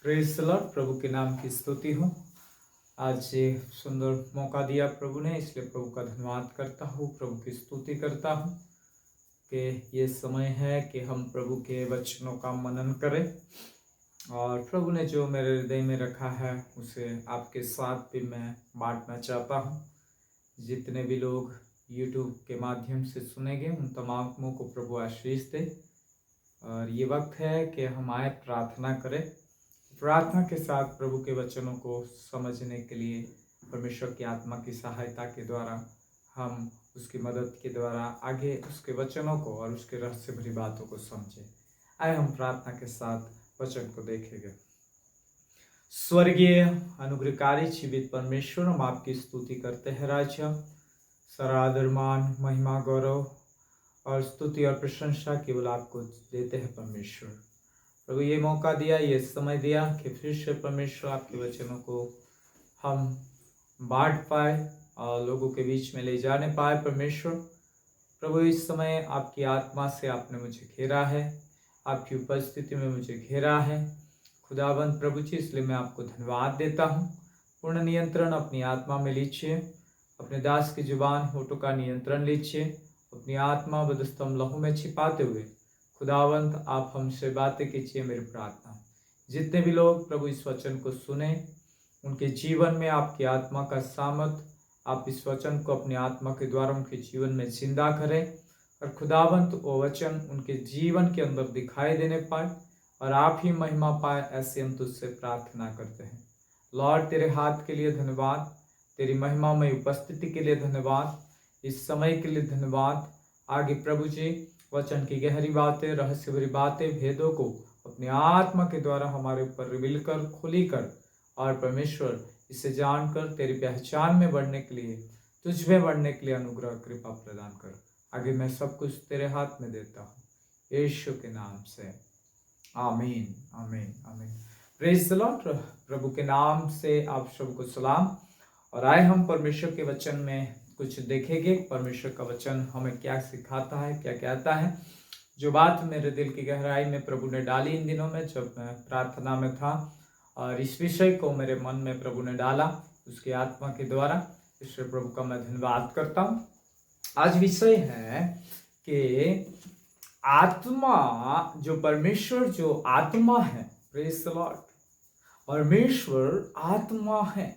Praise the Lord. प्रभु के नाम की स्तुति हो। आज ये सुंदर मौका दिया प्रभु ने, इसलिए प्रभु का धन्यवाद करता हूँ, प्रभु की स्तुति करता हूँ कि ये समय है कि हम प्रभु के वचनों का मनन करें और प्रभु ने जो मेरे हृदय में रखा है उसे आपके साथ भी मैं बांटना चाहता हूँ। जितने भी लोग YouTube के माध्यम से सुनेंगे उन तमामों को प्रभु आशीष दे। और ये वक्त है कि हम आए प्रार्थना करें। प्रार्थना के साथ प्रभु के वचनों को समझने के लिए परमेश्वर की आत्मा की सहायता के द्वारा हम उसकी मदद के द्वारा आगे उसके वचनों को और उसके रहस्य भरी बातों को समझें। आए हम प्रार्थना के साथ वचन को देखेंगे। स्वर्गीय अनुग्रहकारी जीवित परमेश्वर, हम आपकी स्तुति करते हैं राजा। सारा आदर, मान, महिमा, गौरव और स्तुति और प्रशंसा केवल आपको देते हैं परमेश्वर। प्रभु ये मौका दिया, ये समय दिया कि फिर से परमेश्वर आपके वचनों को हम बांट पाए और लोगों के बीच में ले जाने पाए। परमेश्वर प्रभु इस समय आपकी आत्मा से आपने मुझे घेरा है, आपकी उपस्थिति में मुझे घेरा है खुदाबंद प्रभु जी, इसलिए मैं आपको धन्यवाद देता हूँ। पूर्ण नियंत्रण अपनी आत्मा में लीजिए, अपने दास की जुबान होठों का नियंत्रण लीजिए, अपनी आत्मा बदस्तम लहू में छिपाते हुए खुदावंत आप हमसे बातें कीजिए। मेरी प्रार्थना जितने भी लोग प्रभु इस वचन को सुने उनके जीवन में आपकी आत्मा का सामर्थ, आप इस वचन को अपनी आत्मा के द्वारा उनके जीवन में जिंदा करें और खुदावंत वो वचन उनके जीवन के अंदर दिखाई देने पाए और आप ही महिमा पाए। ऐसे हम तुझसे प्रार्थना करते हैं लॉर्ड। तेरे हाथ के लिए धन्यवाद, तेरी महिमामय उपस्थिति के लिए धन्यवाद, इस समय के लिए धन्यवाद। आगे प्रभु जी वचन की गहरी बातें, रहस्य भरी बातें, भेदों को अपनी आत्मा के द्वारा हमारे ऊपर रिवील कर, खुली कर और परमेश्वर इसे जानकर तेरी पहचान में बढ़ने के लिए, तुझ में बढ़ने के लिए अनुग्रह कृपा प्रदान कर। आगे मैं सब कुछ तेरे हाथ में देता हूँ यीशु के नाम से, आमीन आमीन आमीन। Praise the Lord. प्रभु के नाम से आप सबको सलाम। और आए हम परमेश्वर के वचन में कुछ देखेंगे। परमेश्वर का वचन हमें क्या सिखाता है, क्या कहता है। जो बात मेरे दिल की गहराई में प्रभु ने डाली इन दिनों में जब मैं प्रार्थना में था और इस विषय को मेरे मन में प्रभु ने डाला उसकी आत्मा के द्वारा, इसलिए प्रभु का मैं धन्यवाद करता हूँ। आज विषय है कि आत्मा, जो परमेश्वर जो आत्मा है, प्रेज द लॉर्ड, परमेश्वर आत्मा है।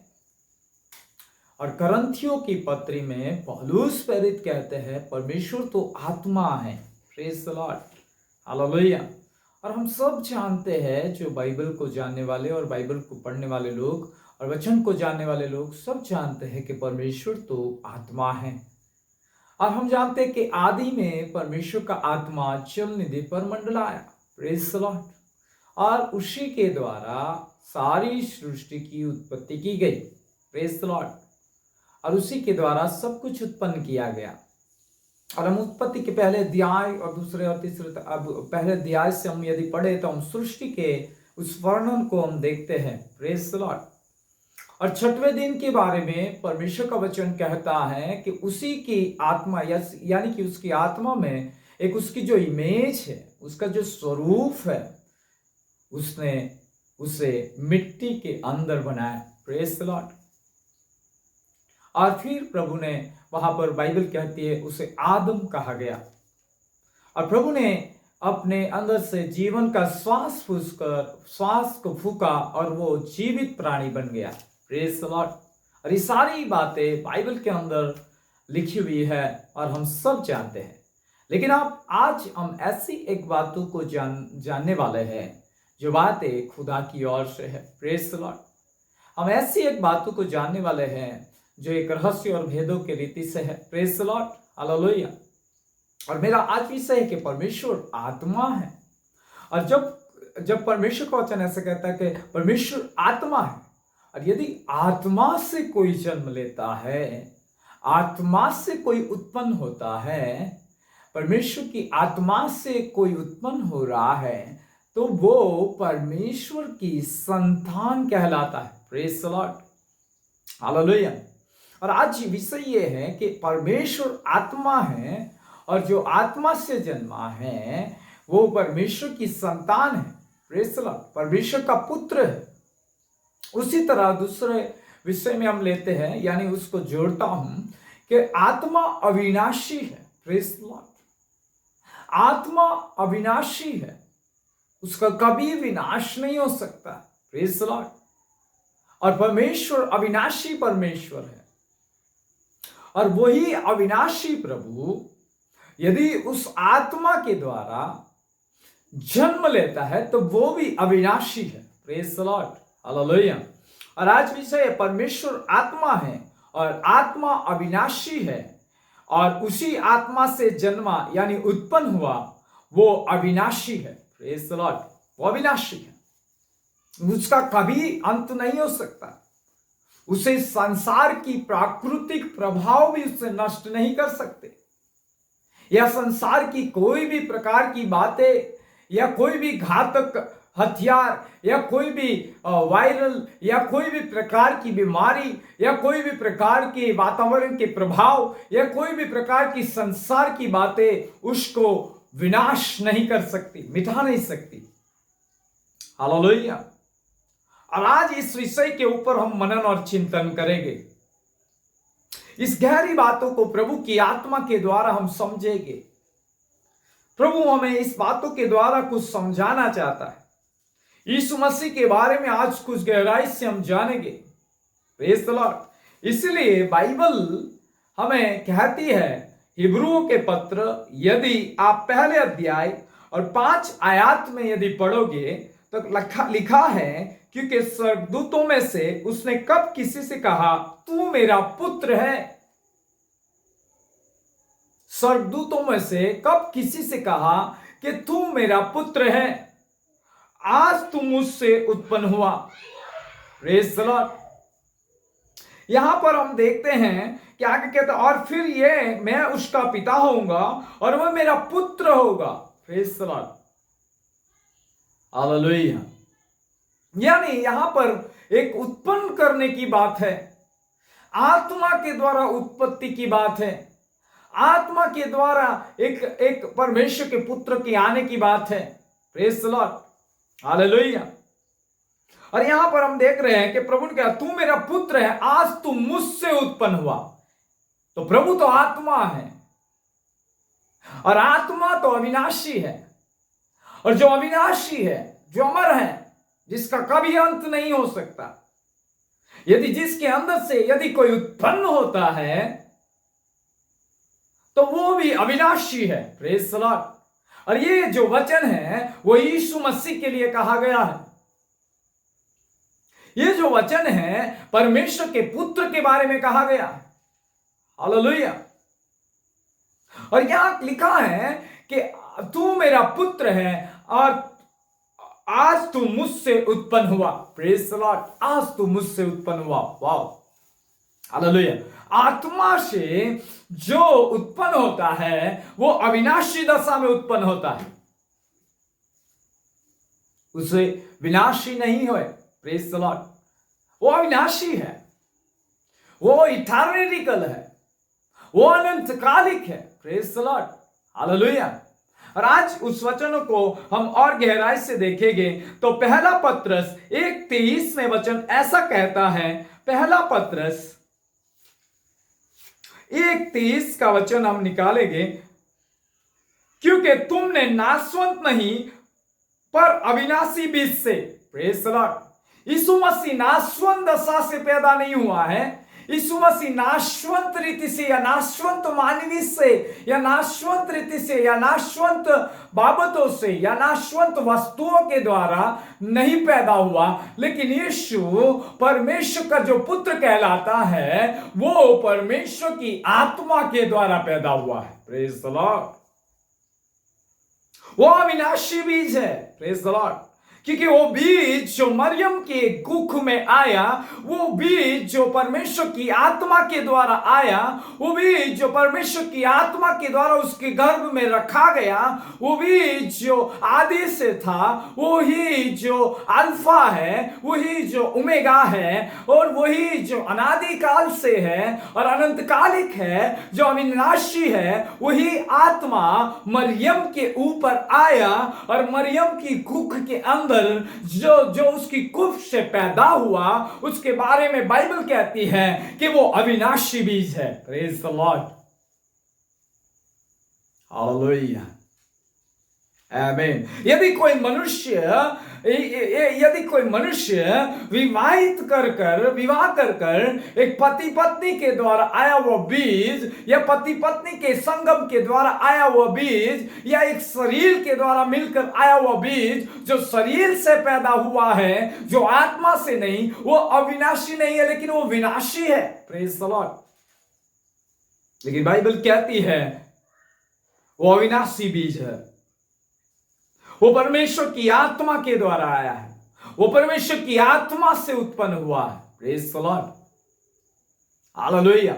और करंथियों की पत्री में पौलुस प्रेरित कहते हैं परमेश्वर तो आत्मा है। Praise the lord, hallelujah. और हम सब जानते हैं, जो बाइबल को जानने वाले और बाइबल को पढ़ने वाले लोग और वचन को जानने वाले लोग सब जानते हैं कि परमेश्वर तो आत्मा है। और हम जानते हैं कि आदि में परमेश्वर का आत्मा जल निधि पर मंडलाया। Praise the Lord. और उसी के द्वारा सारी सृष्टि की उत्पत्ति की गई। Praise the Lord. और उसी के द्वारा सब कुछ उत्पन्न किया गया। और हम उत्पत्ति के पहले अध्याय और दूसरे और तीसरे, अब पहले अध्याय से हम यदि पढ़े तो हम सृष्टि के उस वर्णन को हम देखते हैं। Praise the Lord. और छठवें दिन के बारे में परमेश्वर का वचन कहता है कि उसी की आत्मा, यानी कि उसकी आत्मा में एक उसकी जो इमेज है, उसका जो स्वरूप है, उसने उसे मिट्टी के अंदर बनाया। Praise the Lord. और फिर प्रभु ने वहां पर, बाइबल कहती है, उसे आदम कहा गया। और प्रभु ने अपने अंदर से जीवन का श्वास को फूका और वो जीवित प्राणी बन गया। Praise the Lord. और ये सारी बातें बाइबल के अंदर लिखी हुई है और हम सब जानते हैं। लेकिन आज हम ऐसी एक बातों को जानने वाले हैं जो बातें खुदा की ओर से है। Praise the Lord. हम ऐसी एक बातों को जानने वाले हैं जो एक रहस्य और भेदों के रीति से है। Praise the lord, hallelujah. और मेरा आज विषय है कि परमेश्वर आत्मा है। और जब परमेश्वर का वचन ऐसा कहता है कि परमेश्वर आत्मा है, और यदि आत्मा से कोई जन्म लेता है, आत्मा से कोई उत्पन्न होता है, परमेश्वर की आत्मा से कोई उत्पन्न हो रहा है, तो वो परमेश्वर की संतान कहलाता है। Praise the lord, hallelujah. और आज विषय ये है कि परमेश्वर आत्मा है और जो आत्मा से जन्मा है वो परमेश्वर की संतान है। प्रेज़ द लॉर्ड, परमेश्वर का पुत्र है। उसी तरह दूसरे विषय में हम लेते हैं, यानी उसको जोड़ता हूं कि आत्मा अविनाशी है। प्रेज़ द लॉर्ड, आत्मा अविनाशी है, उसका कभी विनाश नहीं हो सकता। प्रेज़ द लॉर्ड, और परमेश्वर अविनाशी परमेश्वर है, और वही अविनाशी प्रभु यदि उस आत्मा के द्वारा जन्म लेता है तो वो भी अविनाशी है। Praise the lord, hallelujah. और आज विषय परमेश्वर आत्मा है और आत्मा अविनाशी है, और उसी आत्मा से जन्मा यानी उत्पन्न हुआ वो अविनाशी है। प्रेज़ द लॉर्ड, वो अविनाशी है, उसका कभी अंत नहीं हो सकता। उसे संसार की प्राकृतिक प्रभाव भी उससे नष्ट नहीं कर सकते, या संसार की कोई भी प्रकार की बातें, या कोई भी घातक हथियार, या कोई भी वायरल, या कोई भी प्रकार की बीमारी, या कोई भी प्रकार के वातावरण के प्रभाव, या कोई भी प्रकार की संसार की बातें उसको विनाश नहीं कर सकती, मिटा नहीं सकती। हालेलुया। और आज इस विषय के ऊपर हम मनन और चिंतन करेंगे। इस गहरी बातों को प्रभु की आत्मा के द्वारा हम समझेंगे। प्रभु हमें इस बातों के द्वारा कुछ समझाना चाहता है। यीशु मसीह के बारे में आज कुछ गहराई से हम जानेंगे। Praise the Lord. इसलिए बाइबल हमें कहती है, हिब्रुओं के पत्र यदि आप पहले अध्याय और 5 आयत में यदि पढ़ोगे तो लिखा है, क्योंकि स्वर्गदूतों में से उसने कब किसी से कहा तू मेरा पुत्र है। स्वर्गदूतों में से कब किसी से कहा कि तू मेरा पुत्र है, आज तू मुझसे उत्पन्न हुआ। Praise the Lord. यहां पर हम देखते हैं कि आगे कहता, और फिर ये मैं उसका पिता होऊंगा और वह मेरा पुत्र होगा। Praise the lord, hallelujah. यानी यहां पर एक उत्पन्न करने की बात है, आत्मा के द्वारा उत्पत्ति की बात है, आत्मा के द्वारा एक परमेश्वर के पुत्र के आने की बात है। Praise the lord, hallelujah. और यहां पर हम देख रहे हैं कि प्रभु ने कहा तू मेरा पुत्र है, आज तू मुझसे उत्पन्न हुआ। तो प्रभु तो आत्मा है, और आत्मा तो अविनाशी है, और जो अविनाशी है, जो अमर है, जिसका कभी अंत नहीं हो सकता, यदि जिसके अंदर से यदि कोई उत्पन्न होता है तो वो भी अविनाशी है। Praise the Lord. और ये जो वचन है वो यीशु मसीह के लिए कहा गया है। ये जो वचन है परमेश्वर के पुत्र के बारे में कहा गया है। हालेलुया। और यहां लिखा है कि तू मेरा पुत्र है और आज तू मुझसे उत्पन्न हुआ। प्रेज़ द लॉर्ड, आज तू मुझसे उत्पन्न हुआ। वाह, हालेलुया। आत्मा से जो उत्पन्न होता है वो अविनाशी दशा में उत्पन्न होता है, उसे विनाशी नहीं होए। प्रेज़ द लॉर्ड, वो अविनाशी है, वो इटर्निकल है, वो अनंतकालिक है। Praise the lord, hallelujah. और आज उस वचनों को हम और गहराई से देखेंगे तो पहला पत्रस 1:23 में वचन ऐसा कहता है। पहला पत्रस 1:23 का वचन हम निकालेंगे, क्योंकि तुमने नाशवंत नहीं पर अविनाशी बीज से। Praise the Lord. Yeshu Masih नाशवंत दशा से पैदा नहीं हुआ है। यीशु मसीह नाशवंत रीति से या नाशवंत मानवी से या नाशवंत रीति से या नाशवंत बाबतों से या नाशवंत वस्तुओं के द्वारा नहीं पैदा हुआ, लेकिन यीशु परमेश्वर का जो पुत्र कहलाता है वो परमेश्वर की आत्मा के द्वारा पैदा हुआ है। Praise the Lord. वो अविनाशी बीज है। Praise the Lord. क्योंकि वो बीज जो मरियम के कुख में आया, वो बीज जो परमेश्वर की आत्मा के द्वारा आया, वो बीज जो परमेश्वर की आत्मा के द्वारा उसके गर्भ में रखा गया, वो बीज जो आदि से था, वही जो अल्फा है, वही जो ओमेगा है, और वही जो अनादिकाल से है और अनंतकालिक है, जो अविनाशी है, वही आत्मा मरियम के ऊपर आया और मरियम की कुख के अंदर अंदर जो जो उसकी कुफ से पैदा हुआ, उसके बारे में बाइबल कहती है कि वो अविनाशी बीज है। प्रेज द लॉर्ड, हालेलुया, आमीन। यदि कोई मनुष्य विवाह कर कर एक पति पत्नी के द्वारा आया हुआ बीज, या पति पत्नी के संगम के द्वारा आया हुआ बीज, या एक शरीर के द्वारा मिलकर आया हुआ बीज, जो शरीर से पैदा हुआ है, जो आत्मा से नहीं, वो अविनाशी नहीं है, लेकिन वो विनाशी है। Praise the Lord. लेकिन बाइबल कहती है वो अविनाशी बीज है, वो परमेश्वर की आत्मा के द्वारा आया है, वो परमेश्वर की आत्मा से उत्पन्न हुआ है। Praise the lord, hallelujah.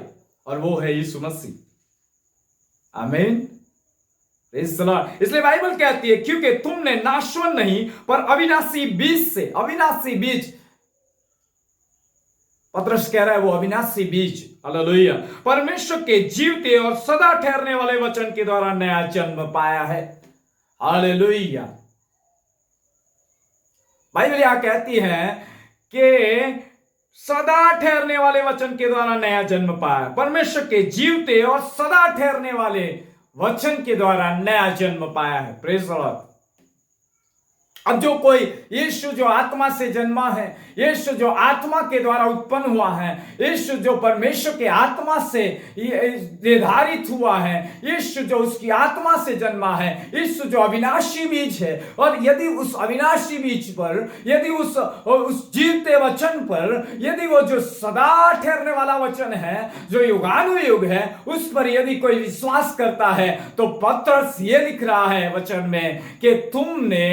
और वो है यीशु मसीह, आमीन। Praise the Lord. इसलिए बाइबल कहती है क्योंकि तुमने नाशवान नहीं पर अविनाशी बीज से, अविनाशी बीज, पतरस कह रहा है वो अविनाशी बीज, हालेलुया, परमेश्वर के जीवते और सदा ठहरने वाले वचन के द्वारा नया जन्म पाया है। हालेलुया। बाइबल यहां कहती है कि सदा ठहरने वाले वचन के द्वारा नया जन्म पाया, परमेश्वर के जीवते और सदा ठहरने वाले वचन के द्वारा नया जन्म पाया है। Praise the Lord. अब जो कोई यीशु जो आत्मा से जन्मा है, यीशु जो आत्मा के द्वारा उत्पन्न हुआ है, यीशु जो परमेश्वर के आत्मा से निर्धारित हुआ है, यीशु जो उसकी आत्मा से जन्मा है, यीशु जो अविनाशी बीज है, और यदि उस अविनाशी बीज पर, यदि उस जीवते वचन पर, यदि वो जो सदा ठहरने वाला वचन है, जो युगानुयुग है, उस पर यदि कोई विश्वास करता है, तो पतरस ये लिख रहा है वचन में कि तुमने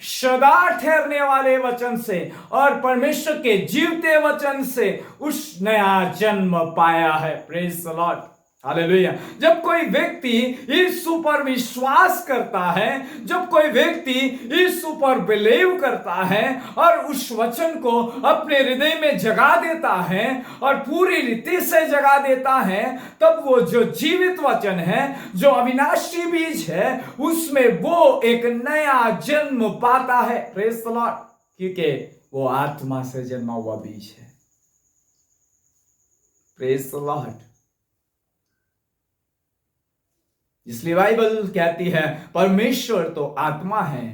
सदा ठहरने वाले वचन से और परमेश्वर के जीवते वचन से उस नया जन्म पाया है। Praise the lord, hallelujah. जब कोई व्यक्ति यीशु पर विश्वास करता है, जब कोई व्यक्ति यीशु पर बिलीव करता है और उस वचन को अपने हृदय में जगा देता है और पूरी रीति से जगा देता है, तब वो जो जीवित वचन है, जो अविनाशी बीज है, उसमें वो एक नया जन्म पाता है। प्रेज द लॉर्ड, क्योंकि वो आत्मा से जन्मा हुआ बीज है। Praise the Lord. इसलिए बाइबल कहती है परमेश्वर तो आत्मा है,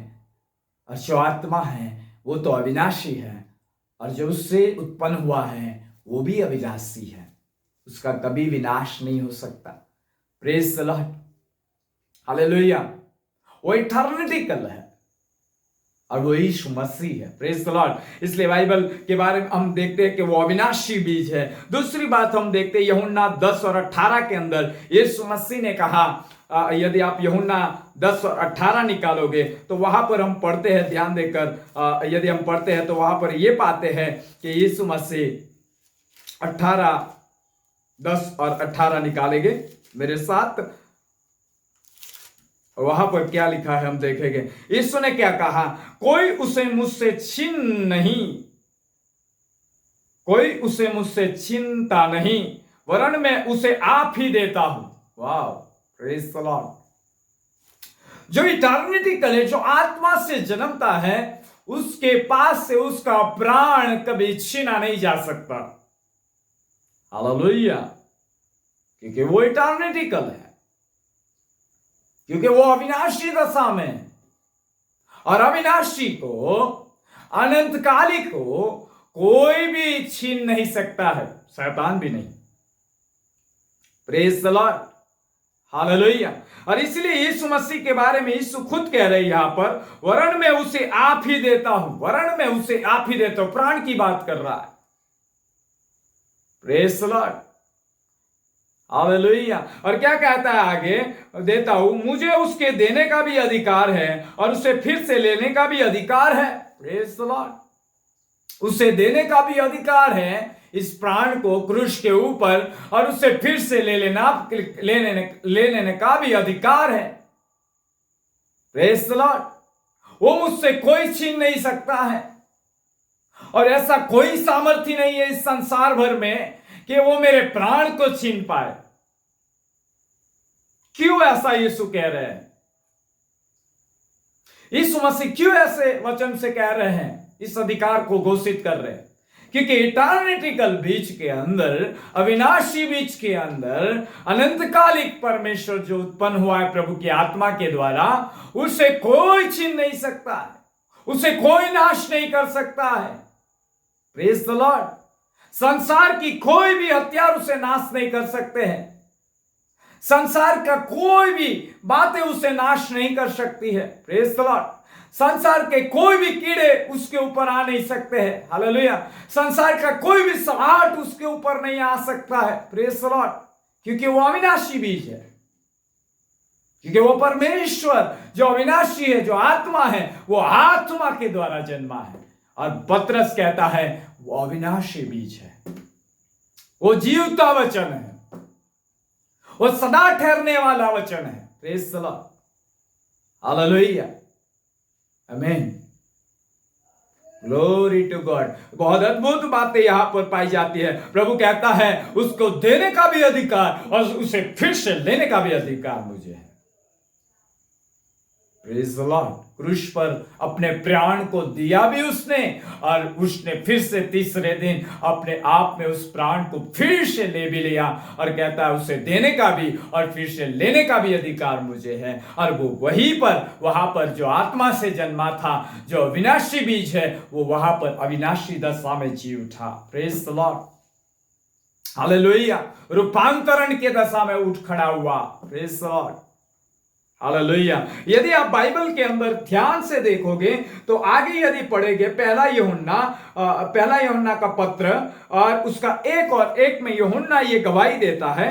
और जो आत्मा है वो तो अविनाशी है, और जो उससे उत्पन्न हुआ है वो भी अविनाशी है, उसका कभी विनाश नहीं हो सकता। Praise the lord, hallelujah. वो इटर्निटिकल है और वो यीशु मसीह है। Praise the Lord. इसलिए बाइबल के बारे में हम देखते हैं कि वो अविनाशी बीज है। दूसरी बात हम देखते हैं यूहन्ना 10 और 18 के अंदर यीशु मसीह ने कहा, यदि आप यूहन्ना 10 और 18 निकालोगे तो वहां पर हम पढ़ते हैं, ध्यान देकर यदि हम पढ़ते हैं तो वहां पर ये पाते हैं कि यीशु मसीह 10 और 18 निकालेंगे मेरे साथ, वहां पर क्या लिखा है हम देखेंगे। यीशु ने क्या कहा, कोई उसे मुझसे छीन नहीं, कोई उसे मुझसे छीनता नहीं, वरन मैं उसे आप ही देता हूं। वाह, प्रेज द लॉर्ड। जो इटर्निटिकल है, जो आत्मा से जन्मता है, उसके पास से उसका प्राण कभी छीना नहीं जा सकता। हालेलुया, क्योंकि वो इटर्निटिकल है, क्योंकि वो अविनाशी दशा में, और अविनाशी को, अनंतकाली को कोई भी छीन नहीं सकता है, शैतान भी नहीं। Praise the lord, hallelujah. और इसलिए यीशु मसीह के बारे में यीशु खुद कह रहे हैं यहां पर, वरन मैं उसे आप ही देता हूं, वरन मैं उसे आप ही देता हूं। प्राण की बात कर रहा है। Praise the lord, hallelujah. और क्या कहता है आगे, देता हूं, मुझे उसके देने का भी अधिकार है और उसे फिर से लेने का भी अधिकार है। प्रेज द लॉर्ड, उसे देने का भी अधिकार है इस प्राण को क्रूस के ऊपर, और उससे फिर से ले लेने का भी अधिकार है। प्रेज द लॉर्ड, वो मुझसे कोई छीन नहीं सकता है, और ऐसा कोई सामर्थ्य नहीं है इस संसार भर में कि वो मेरे प्राण को छीन पाए। क्यों ऐसा यीशु कह रहे हैं? यीशु मसीह क्यों ऐसे वचन से कह रहे हैं, इस अधिकार को घोषित कर रहे हैं? क्योंकि इटर्निटिकल बीज के अंदर, अविनाशी बीज के अंदर अनंतकालिक परमेश्वर जो उत्पन्न हुआ है प्रभु की आत्मा के द्वारा, उसे कोई छीन नहीं सकता है, उसे कोई नाश नहीं कर सकता है। Praise the Lord. संसार की कोई भी हथियार उसे नाश नहीं कर सकते हैं। संसार का कोई भी बातें उसे नाश नहीं कर सकती है। Praise the Lord. संसार के कोई भी कीड़े उसके ऊपर आ नहीं सकते हैं। हालेलुया। संसार का कोई भी सलाहट उसके ऊपर नहीं आ सकता है। Praise the Lord. क्योंकि वो अविनाशी बीज है, क्योंकि वो परमेश्वर जो अविनाशी है, जो आत्मा है, वो आत्मा के द्वारा जन्मा है। और पतरस कहता है वो अविनाशी बीज है, वो जीवता वचन है, वो सदा ठहरने वाला वचन है। Praise the lord. Hallelujah. Amen. Glory to God. बहुत अद्भुत बातें यहां पर पाई जाती है। प्रभु कहता है उसको देने का भी अधिकार और उसे फिर से लेने का भी अधिकार मुझे है। Praise the Lord. क्रूस पर अपने प्राण को दिया भी उसने, और उसने फिर से तीसरे दिन अपने आप में उस प्राण को फिर से ले भी लिया, और कहता है उसे देने का भी और फिर से लेने का भी अधिकार मुझे है। और वो वहीं पर, वहां पर जो आत्मा से जन्मा था, जो अविनाशी बीज है, वो वहां पर अविनाशी दशा में जी उठा। Praise the lord. हालेलुया। रूपांतरण के दशा में उठ खड़ा हुआ। Praise the lord. हालेलुया। यदि आप बाइबल के अंदर ध्यान से देखोगे तो आगे यदि पढ़ेंगे, पहला यूहन्ना का पत्र और उसका 1 और 1 में यूहन्ना ये गवाही देता है।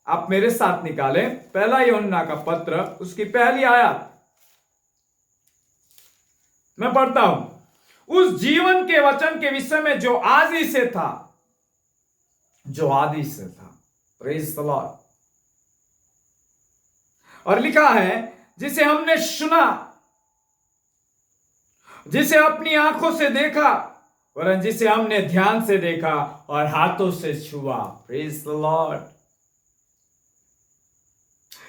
आप मेरे साथ निकालें, पहला यूहन्ना का पत्र, उसकी पहली आयत मैं पढ़ता हूं। उस जीवन के वचन के विषय में जो आदि से था, जो आदि से था। Praise the Lord. और लिखा है जिसे हमने सुना, जिसे अपनी आंखों से देखा, वरन जिसे हमने ध्यान से देखा और हाथों से छुआ। Praise the Lord.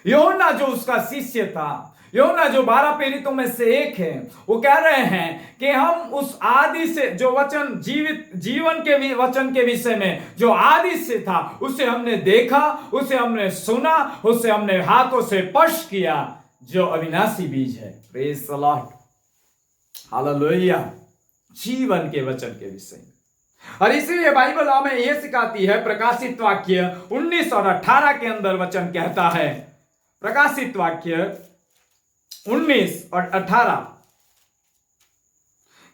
यूहन्ना जो उसका शिष्य था, यूहन्ना जो 12 प्रेरितों में से एक है, वो कह रहे हैं कि हम उस आदि से जो वचन, जीवन के वचन के विषय में जो आदि से था, उसे हमने देखा, उसे हमने सुना, उसे हमने हाथों से स्पर्श किया, जो अविनाशी बीज है। Praise the lord. हालेलुया। जीवन के वचन के विषय में। और इसीलिए बाइबल हमें यह सिखाती है, प्रकाशित वाक्य 19 और 18 के अंदर वचन कहता है, प्रकाशित वाक्य 19 और 18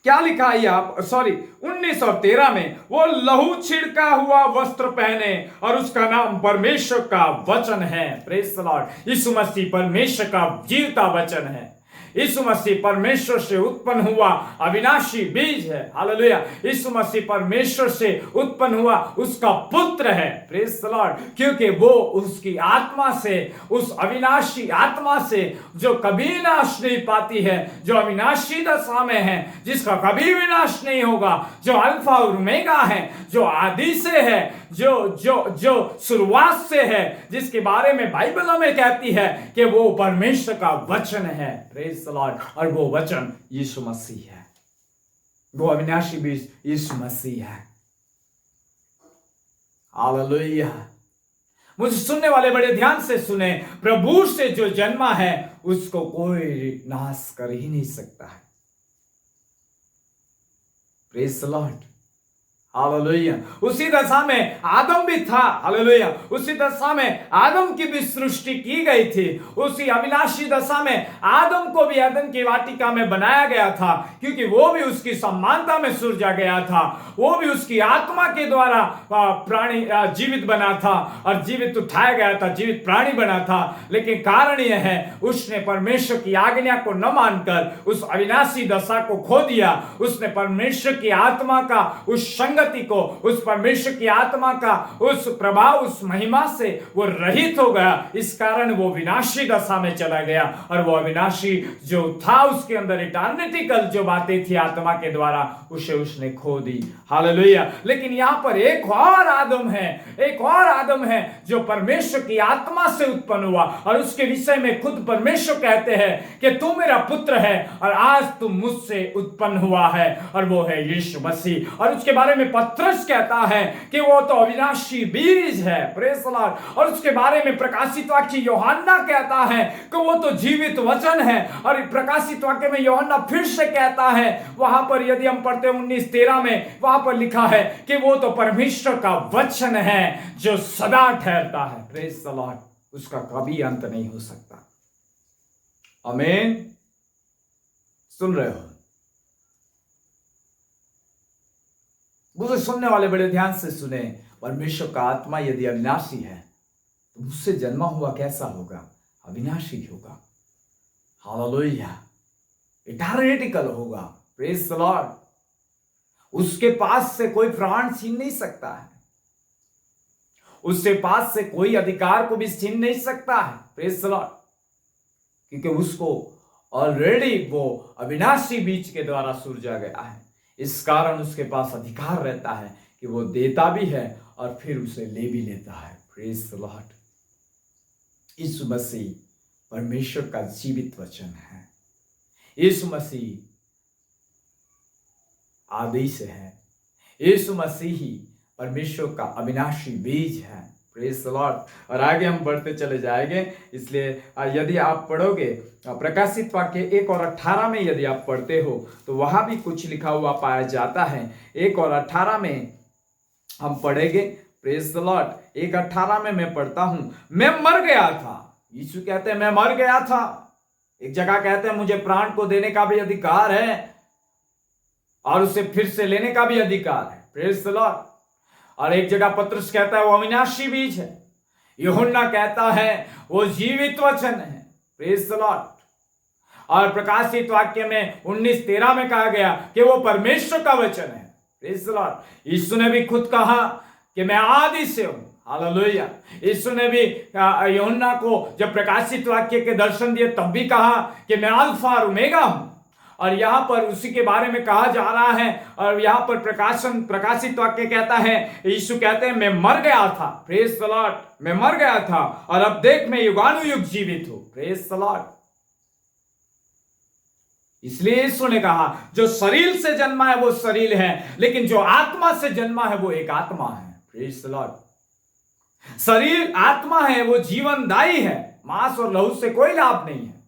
क्या लिखा है आप, 19 और 13 में, वो लहू छिड़का हुआ वस्त्र पहने और उसका नाम परमेश्वर का वचन है। Praise the Lord. Yeshu Masih परमेश्वर का जीवता वचन है। यीशु मसीह परमेश्वर से उत्पन्न हुआ अविनाशी बीज है। हालेलुया। यीशु मसीह परमेश्वर से उत्पन्न हुआ उसका पुत्र है। Praise the Lord. क्योंकि वो उसकी आत्मा से, उस अविनाशी आत्मा से जो कभी नाश नहीं पाती है, जो अविनाशी दशा में है, जिसका कभी विनाश नहीं होगा, जो अल्फा और ओमेगा है, जो आदि से है, जो शुरुआत से है, जिसके बारे में बाइबल हमें कहती है कि वो परमेश्वर का वचन है। Praise the Lord. और वो वचन यीशु मसीह है, वो अविनाशी बीज यीशु मसीह है। हालेलुया। मुझे सुनने वाले बड़े ध्यान से सुने, प्रभु से जो जन्मा है उसको कोई नाश कर ही नहीं सकता है। Praise the lord. हालेलुया। उसी दशा में आदम भी था। हालेलुया। उसी दशा में आदम की भी सृष्टि की गई थी। उसी अविनाशी दशा में आदम को भी एदन की वाटिका में बनाया गया था, क्योंकि वो भी उसकी समानता में सृजा गया था। वो भी उसकी आत्मा के द्वारा प्राणी जीवित बना था और जीवित उठाया गया था, जीवित प्राणी बना था। लेकिन कारण यह है, उसने परमेश्वर की आज्ञा को न मानकर उस अविनाशी दशा को खो दिया। उसने परमेश्वर की आत्मा का उस संगत संगति को, उस परमेश्वर की आत्मा का उस प्रभाव, उस महिमा से वो रहित हो गया। इस कारण वो विनाशी दशा में चला गया और वो अविनाशी जो था उसके अंदर इटर्निटिकल जो बातें थी आत्मा के द्वारा उसे उसने खो दी। हालेलुया। लेकिन यहां पर एक और आदम है, एक और आदम है जो परमेश्वर की आत्मा से उत्पन्न हुआ और उसके विषय में खुद परमेश्वर कहते हैं कि तू मेरा पुत्र है और आज तू मुझसे उत्पन्न हुआ है, और वो है यीशु मसीह। और उसके बारे में पत्रस कहता है कि वो तो अविनाशी बीज है, प्रेज़ द लॉर्ड। और उसके बारे में प्रकाशित वाक्य यूहन्ना कहता है कि वो तो जीवित वचन है। और प्रकाशित वाक्य में यूहन्ना फिर से कहता है, वहां पर यदि हम पढ़ते 19:13 में, वहां पर लिखा है कि वो तो परमेश्वर का वचन है जो सदा ठहरता है, प्रेज़ द लॉर्ड। उसका कभी अंत नहीं हो सकता। आमीन। सुन रहे हो? मुझे सुनने वाले बड़े ध्यान से सुने। परमेश्वर का आत्मा यदि अविनाशी है तो उससे जन्मा हुआ कैसा होगा? अविनाशी होगा। हालेलुया। इटर्निटिकल होगा, प्रेज़ द लॉर्ड। उसके पास से कोई प्राण छीन नहीं सकता है, उसके पास से कोई अधिकार को भी छीन नहीं सकता है, प्रेज़ द लॉर्ड। क्योंकि उसको ऑलरेडी वो अविनाशी बीज के द्वारा सूरजा गया है। इस कारण उसके पास अधिकार रहता है कि वो देता भी है और फिर उसे ले भी लेता है, praise the Lord. Yeshu Masih परमेश्वर का जीवित वचन है। यीशु मसीह आदि से है। यीशु मसीह ही परमेश्वर का अविनाशी बीज है, प्रेज़ द लॉर्ड। और आगे हम बढ़ते चले जाएंगे। इसलिए यदि आप पढ़ोगे प्रकाशित वाक्य 1 और 18 में, यदि आप पढ़ते हो तो वहां भी कुछ लिखा हुआ पाया जाता है। 1 और 18 में हम पढ़ेंगे, प्रेज़ द लॉर्ड। 1:18 में मैं पढ़ता हूं, मैं मर गया था। यीशु कहते हैं मैं मर गया था। एक जगह कहते हैं मुझे प्राण को देने का भी अधिकार है और उसे फिर से लेने का भी अधिकार है, प्रेज़ द लॉर्ड। और एक जगह पत्रस कहता है वो अविनाशी बीज है। यूहन्ना कहता है वो जीवित वचन है, प्रेज़ द लॉर्ड। और प्रकाशित वाक्य में 19:13 में कहा गया कि वो परमेश्वर का वचन है, प्रेज़ द लॉर्ड। यीशु ने भी खुद कहा कि मैं आदि से हूं। हालेलुया। यीशु ने भी यूहन्ना को जब प्रकाशित वाक्य के दर्शन दिए तब भी कहा कि मैं अल्फा और ओमेगा हूं। और यहां पर उसी के बारे में कहा जा रहा है। और यहां पर प्रकाशित वाक्य कहता है, यीशु कहते हैं मैं मर गया था, प्रेज़ द लॉर्ड। मैं मर गया था और अब देख मैं युगानुयुग जीवित हूं, प्रेज़ द लॉर्ड। इसलिए यीशु ने कहा जो शरीर से जन्मा है वो शरीर है, लेकिन जो आत्मा से जन्मा है वो एक आत्मा है, प्रेज़ द लॉर्ड। शरीर आत्मा है, वो जीवनदायी है, मांस और लहू से कोई लाभ नहीं है।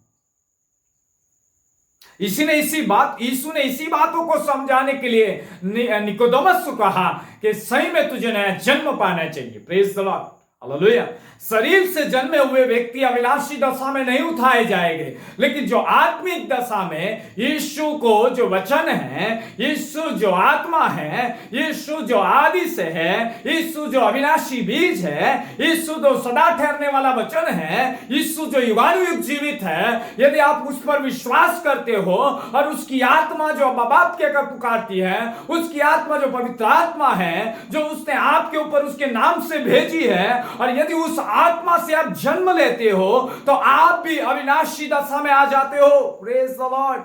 यीशु ने इसी बातों को समझाने के लिए निकोदेमस को कहा कि सही में तुझे नया जन्म पाना चाहिए, प्रेज़ द लॉर्ड। हालेलुया। शरीर से जन्मे हुए व्यक्ति अविनाशी दशा में नहीं उठाए जाएंगे, लेकिन जो आत्मिक दशा में यीशु को जो वचन है, यीशु जो आत्मा है, यीशु जो आदि से है, यीशु जो अविनाशी बीज है, यीशु जो सदा ठहरने वाला वचन है, यीशु जो युगानुयुग जीवित है, यदि आप उस पर विश्वास करते हो और उसकी आत्मा जो बाप के कर पुकारती है, उसकी आत्मा जो पवित्र आत्मा है जो उसने आपके ऊपर उसके नाम से भेजी है, और यदि उस आत्मा से आप जन्म लेते हो तो आप भी अविनाशी दशा में आ जाते हो, प्रेज़ द लॉर्ड।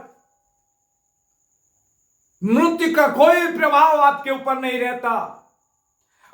मृत्यु का कोई प्रभाव आपके ऊपर नहीं रहता,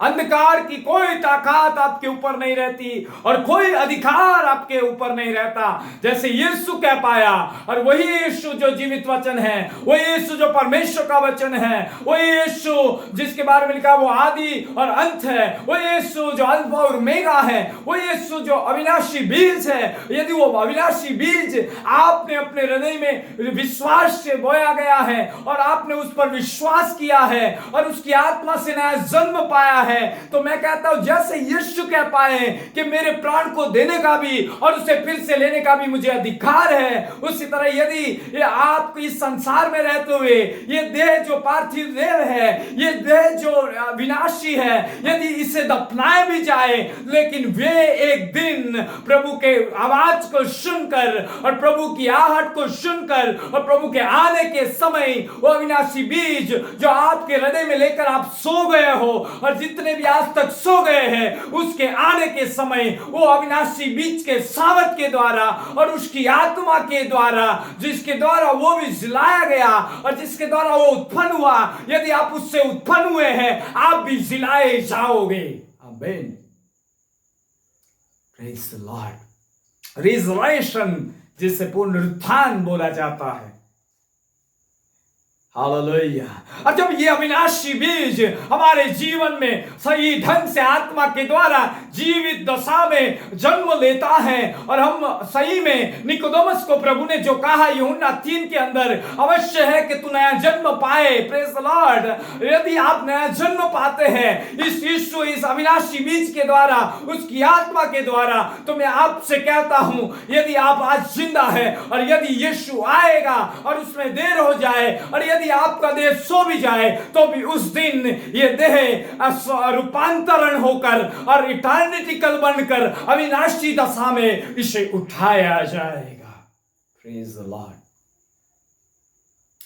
अंधकार की कोई ताकत आपके ऊपर नहीं रहती और कोई अधिकार आपके ऊपर नहीं रहता। जैसे यीशु कह पाया, और वही यीशु जो जीवित वचन है, वही यीशु जो परमेश्वर का वचन है, वही यीशु जिसके बारे में लिखा वो आदि और अंत है, वही यीशु जो अल्फा और ओमेगा है, वही यीशु जो अविनाशी बीज है। यदि वो अविनाशी बीज आपने अपने हृदय में विश्वास से बोया गया है और आपने उस पर विश्वास किया है और उसकी आत्मा से नया जन्म पाया है। तो मैं कहता हूं जैसे यीशु कह पाए कि मेरे प्राण को देने का भी और उसे फिर से लेने का भी मुझे अधिकार है, उसी तरह यदि आप इस संसार में रहते हुए ये देह जो पार्थिव देह है, ये देह जो विनाशी है, यदि इसे दफनाया भी जाए, लेकिन वे एक दिन प्रभु के आवाज को सुनकर और प्रभु की आहट को सुनकर और प्रभु के आने के समय वो अविनाशी बीज जो आपके हृदय में लेकर आप सो गए हो और जितने भी आज तक सो गए हैं, उसके आने के समय वो अविनाशी बीज के सावत के द्वारा और उसकी आत्मा के द्वारा, जिसके द्वारा वो भी जिलाया गया और जिसके द्वारा वो उत्पन्न हुआ, यदि आप उससे उत्पन्न हुए हैं, आप भी जिलाए जाओगे। आमीन। Praise the Lord. रिजरेशन जिसे पुनरुत्थान बोला जाता है। हालेलुया। और जब ये अविनाशी बीज हमारे जीवन में सही ढंग से आत्मा के द्वारा जीवित दशा में जन्म लेता है और हम सही में निकोदेमुस को प्रभु ने जो कहा यूहन्ना 3 के अंदर, अवश्य है कि तू नया जन्म पाए। Praise the Lord. यदि आप नया जन्म पाते हैं इस यीशु इस अविनाशी बीज के द्वारा, उसकी आत्मा के द्वारा, तो मैं आपसे कहता हूं यदि आप आज जिंदा है और यदि यीशु आएगा और उसमें देर हो जाए और यदि आपका देह सो भी जाए, तो भी उस दिन ये देह रूपांतरण होकर और इटर्निटिकल बनकर अविनाशी दशा में इसे उठाया जाएगा। Praise the Lord.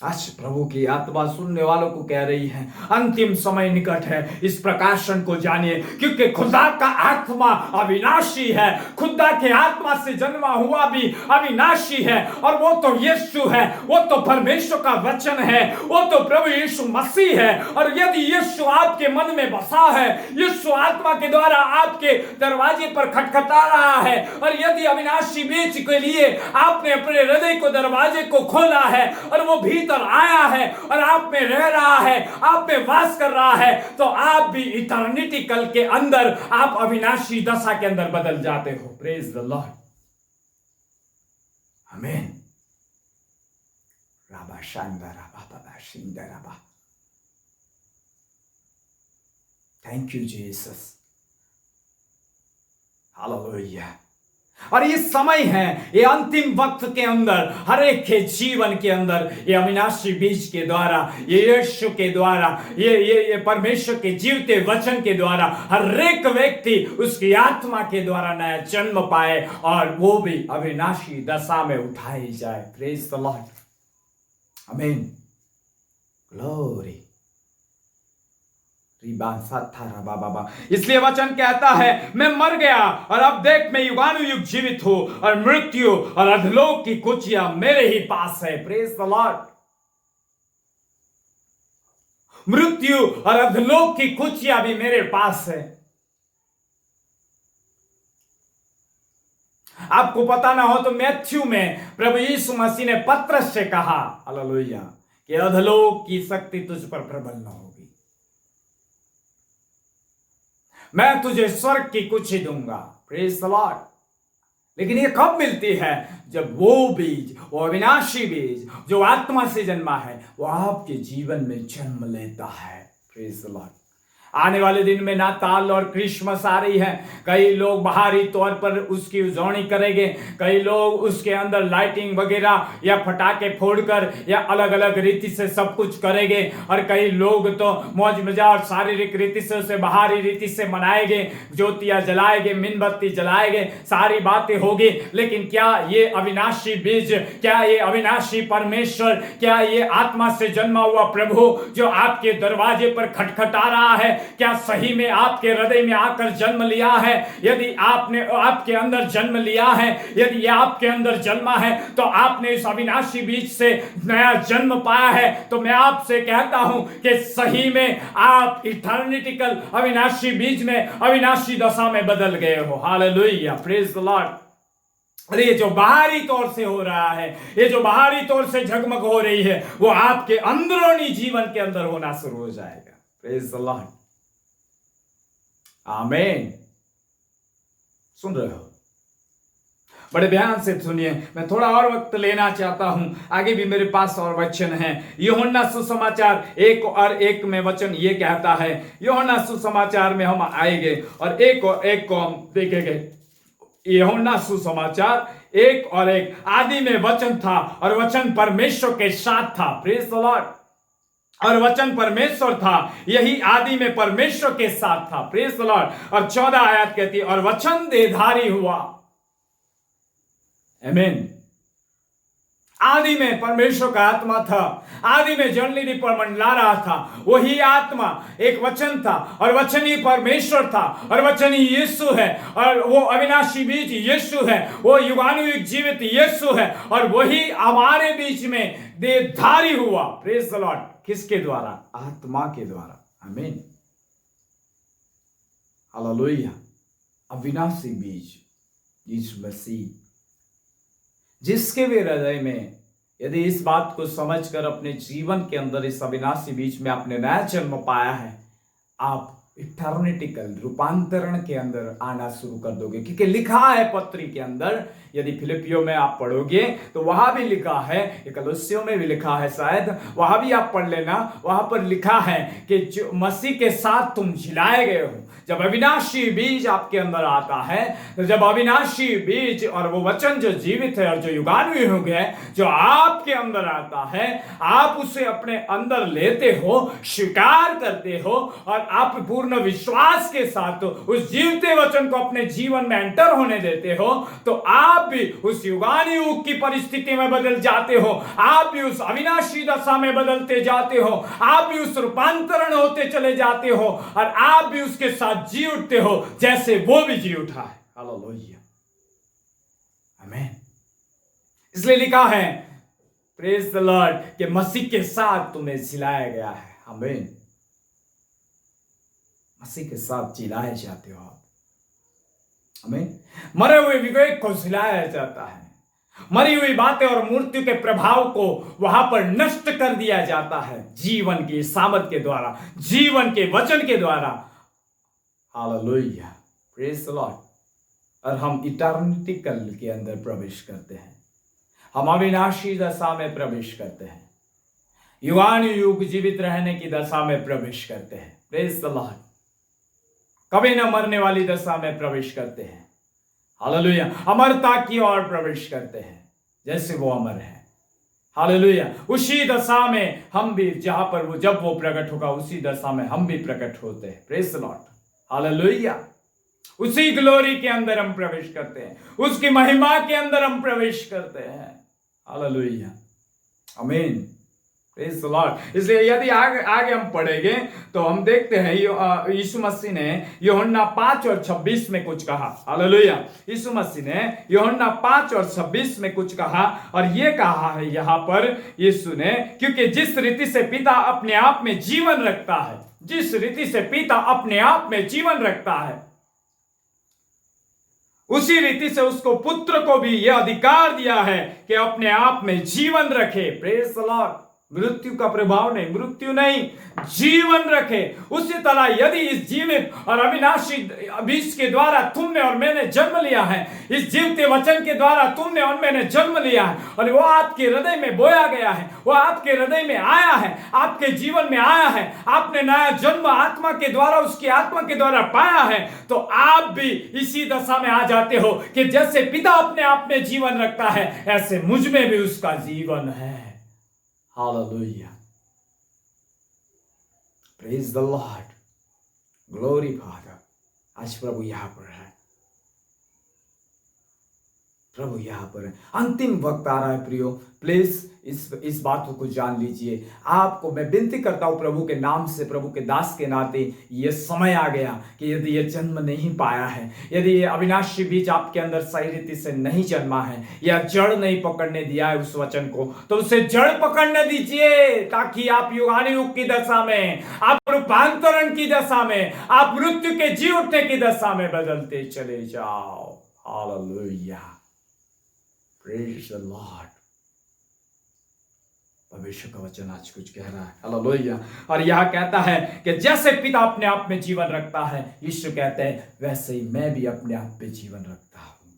आज प्रभु की आत्मा सुनने वालों को कह रही है अंतिम समय निकट है, इस प्रकाशन को जानिए, क्योंकि खुदा का आत्मा अविनाशी है। खुदा के आत्मा से जन्मा हुआ भी अविनाशी है और वो तो यीशु है, वो तो परमेश्वर का वचन है, वो तो प्रभु यीशु मसीह है। और यदि यीशु आपके मन में बसा है, यीशु आत्मा के द्वारा आपके दरवाजे पर खटखटा रहा है और यदि अविनाशी बीज के लिए आपने अपने हृदय को दरवाजे को खोला है और वो भीतर आया है और आप में रह रहा है, आप में वास कर रहा है, तो आप भी इटर्निटी कल के अंदर आप अविनाशी दशा के अंदर बदल जाते हो। Praise the Lord. आमीन। राबा शांदारा बाबा शिंदारा। Thank you Jesus. हालेलुया। और ये समय है, ये अंतिम वक्त के अंदर हर एक के जीवन के अंदर ये अविनाशी बीज के द्वारा, ये यीशु के द्वारा, ये परमेश्वर के जीवते वचन के द्वारा हर एक व्यक्ति उसकी आत्मा के द्वारा नया जन्म पाए और वो भी अविनाशी दशा में उठाई जाए। Praise the Lord. आमीन। ग्लोरी। इसलिए वचन कहता है मैं मर गया और अब देख मैं युगानुयुग जीवित हूं और मृत्यु और अधलोक की कुचिया मेरे ही पास है। Praise the Lord. मृत्यु और अधलोक की कुचिया भी मेरे पास है। आपको पता ना हो तो मैथ्यू में प्रभु यीशु मसीह ने पतरस से कहा, हालेलुया, कि अधलोक की शक्ति तुझ पर प्रबल न होगी, मैं तुझे स्वर्ग की कुछ ही दूंगा। Praise the Lord. लेकिन ये कब मिलती है? जब वो बीज, वो अविनाशी बीज जो आत्मा से जन्मा है, वो आपके जीवन में जन्म लेता है। Praise the Lord. आने वाले दिन में नाताल और क्रिसमस आ रही है। कई लोग बाहरी तौर पर उसकी उजवणी करेंगे, कई लोग उसके अंदर लाइटिंग वगैरह या पटाखे फोड़कर या अलग अलग रीति से सब कुछ करेंगे, और कई लोग तो मौज मजा और शारीरिक रीति से उसे बाहरी रीति से मनाएंगे, ज्योतियां जलाएंगे, मोमबत्ती जलाएंगे, सारी बातें होगी। लेकिन क्या ये अविनाशी बीज, क्या ये अविनाशी परमेश्वर, क्या ये आत्मा से जन्मा हुआ प्रभु जो आपके दरवाजे पर खटखटा रहा है, क्या सही में आपके हृदय में आकर जन्म लिया है? यदि आपने आपके अंदर जन्म लिया है, यदि आपके अंदर जन्मा है, तो आपने इस अविनाशी बीज से नया जन्म पाया है। तो मैं आपसे कहता हूं कि सही में आप इटर्निटिकल अविनाशी बीज में अविनाशी दशा में बदल गए हो। हालेलुया। Praise the Lord. अरे ये जो बाहरी तौर से हो रहा है, ये जो बाहरी तौर से झगमग हो रही है, वो आपके अंदरूनी जीवन के अंदर होना शुरू हो जाएगा। Praise the Lord. आमीन। सुन रहे हो? बड़े ध्यान से सुनिए, मैं थोड़ा और वक्त लेना चाहता हूं, आगे भी मेरे पास और वचन है। यूहन्ना सुसमाचार 1:1 में वचन ये कहता है, यूहन्ना सुसमाचार में हम आएंगे और 1:1 को हम देखेंगे। यूहन्ना सुसमाचार 1:1, आदि में वचन था और वचन परमेश्वर के साथ था। Praise the Lord. और वचन परमेश्वर था, यही आदि में परमेश्वर के साथ था। Praise the Lord. और 14 आयत कहती है, और वचन देहधारी हुआ। आमीन। आदि में परमेश्वर का आत्मा था, आदि में जल निधि पर मंडला रहा था, वही आत्मा एक वचन था और वचन ही परमेश्वर था और वचन ही यीशु है और वो अविनाशी बीज यीशु है, वो युगानुयुग जीवित यीशु है और वही हमारे बीच में देहधारी हुआ। Praise the Lord. किसके द्वारा? आत्मा के द्वारा। आमीन। हालेलुया। अविनाशी बीज यीशु मसीह, जिसके भी हृदय में यदि इस बात को समझकर अपने जीवन के अंदर इस अविनाशी बीज में आपने नया जन्म पाया है, आप इटर्निटिकल रूपांतरण के अंदर आना शुरू कर दोगे। क्योंकि लिखा है पत्री के अंदर, यदि फिलिपियो में आप पढ़ोगे तो वहां भी लिखा है, कलोसियों में भी लिखा है, शायद वहां भी आप पढ़ लेना, वहां पर लिखा है कि जो मसीह के साथ तुम जिलाए गए हो। जब अविनाशी बीज आपके अंदर आता है, तो जब अविनाशी बीज और वो वचन जो जीवित है और जो युगानुयुग है, जो आपके अंदर आता है, आप उसे अपने अंदर लेते हो, स्वीकार करते हो और आप पूर्ण विश्वास के साथ उस जीवते वचन को अपने जीवन में एंटर होने देते हो, तो आप भी उस युगानुयुग की परिस्थिति में बदल जाते हो, आप भी उस अविनाशी दशा में बदलते जाते हो, आप भी उस रूपांतरण होते चले जाते हो और आप भी उसके साथ जी उठते हो जैसे वो भी जी उठा है। हालेलुया। आमीन। इसलिए लिखा है, प्रेज द लॉर्ड, कि मसीह के साथ तुम्हें जिलाया गया है। आमीन। मसीह के साथ जिलाए जाते हो आप। आमीन। मरे हुए विवेक को जिलाया जाता है, मरी हुई बातें और मृत्यु के प्रभाव को वहां पर नष्ट कर दिया जाता है जीवन की सामर्थ के द्वारा, जीवन के वचन के द्वारा। हालेलुया। Praise the Lord. और हम इटर्निटिकल के अंदर प्रवेश करते हैं, हम अविनाशी दशा में प्रवेश करते हैं, युगानुयुग जीवित रहने की दशा में प्रवेश करते हैं। Praise the Lord. कभी न मरने वाली दशा में प्रवेश करते हैं। हालेलुया। अमरता की ओर प्रवेश करते हैं जैसे वो अमर है। हालेलुया। उसी दशा में हम भी, जहां पर वो, जब वो प्रकट होगा, उसी दशा में हम भी प्रकट होते हैं। Praise the lord. हालेलुया। उसी ग्लोरी के अंदर हम प्रवेश करते हैं, उसकी महिमा के अंदर हम प्रवेश करते हैं। हालेलुया। आमीन। Praise the Lord. इसलिए यदि आगे हम पढ़ेंगे तो हम देखते हैं यीशु मसीह ने यूहन्ना 5:26 में कुछ कहा। हालेलुया। यीशु मसीह ने यूहन्ना 5:26 में कुछ कहा और ये कहा है यहां पर यीशु ने, क्योंकि जिस रीति से पिता अपने आप में जीवन रखता है, जिस रीति से पिता अपने आप में जीवन रखता है, उसी रीति से उसको पुत्र को भी यह अधिकार दिया है कि अपने आप में जीवन रखे। Praise the Lord. मृत्यु का प्रभाव नहीं, मृत्यु नहीं, जीवन रखे। उसी तरह यदि इस जीवित और अविनाशी बीज के द्वारा तुमने और मैंने जन्म लिया है, इस जीवते वचन के द्वारा तुमने और मैंने जन्म लिया है और वो आपके हृदय में बोया गया है, वो आपके हृदय में आया है, आपके जीवन में आया है, आपने नया जन्म आत्मा के द्वारा, उसकी आत्मा के द्वारा पाया है, तो आप भी इसी दशा में आ जाते हो कि जैसे पिता अपने आप में जीवन रखता है, ऐसे मुझ में भी उसका जीवन है। Hallelujah. Praise the Lord. Glory father. आज प्रभु यहां पर है, प्रभु यहां पर है। अंतिम वक्त आ रहा है प्रियो, प्लीज इस बात को जान लीजिए। आपको मैं विनती करता हूं प्रभु के नाम से, प्रभु के दास के नाते, ये समय आ गया कि यदि ये जन्म नहीं पाया है, यदि ये अविनाशी बीज आपके अंदर सही रीति से नहीं जन्मा है या जड़ नहीं पकड़ने दिया है उस वचन को, तो उसे जड़ पकड़ने दीजिए, ताकि आप युगानुयुग की दशा में, आप रूपांतरण की दशा में, आप मृत्यु के जी उठने की दशा में बदलते चले जाओ। हालेलुया। Praise the Lord. भविष्य का वचन आज कुछ कह रहा है। हालेलुया। और यह कहता है कि जैसे पिता अपने आप में जीवन रखता है, यीशु कहते हैं, वैसे ही मैं भी अपने आप में जीवन रखता हूं।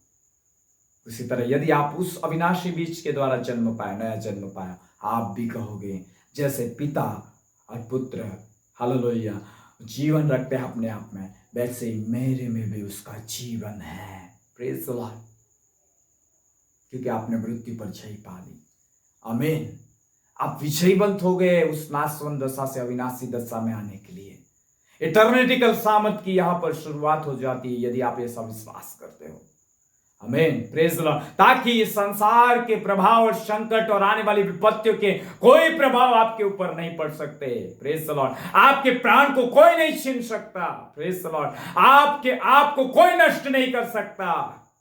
उसी तरह यदि आप उस अविनाशी बीज के द्वारा जन्म पाए, नया जन्म पाया, आप भी कहोगे जैसे पिता और पुत्र हालेलुया जीवन रखते हैं अपने आप में, वैसे ही मेरे में भी उसका जीवन है। Praise the Lord. क्योंकि आपने मृत्यु पर जय पा ली। आमीन। आप विजयवंत हो गए उस नाशवंत दशा से अविनाशी दशा में आने के लिए। इटर्निटिकल सामर्थ की यहां पर शुरुआत हो जाती है यदि आप ऐसा विश्वास करते हो। आमीन। Praise the Lord. ताकि इस संसार के प्रभाव और संकट और आने वाली विपत्तियों के कोई प्रभाव आपके ऊपर नहीं पड़ सकते। Praise the Lord. आपके प्राण को कोई नहीं छीन सकता। Praise the Lord. आपके आप को कोई नष्ट नहीं कर सकता,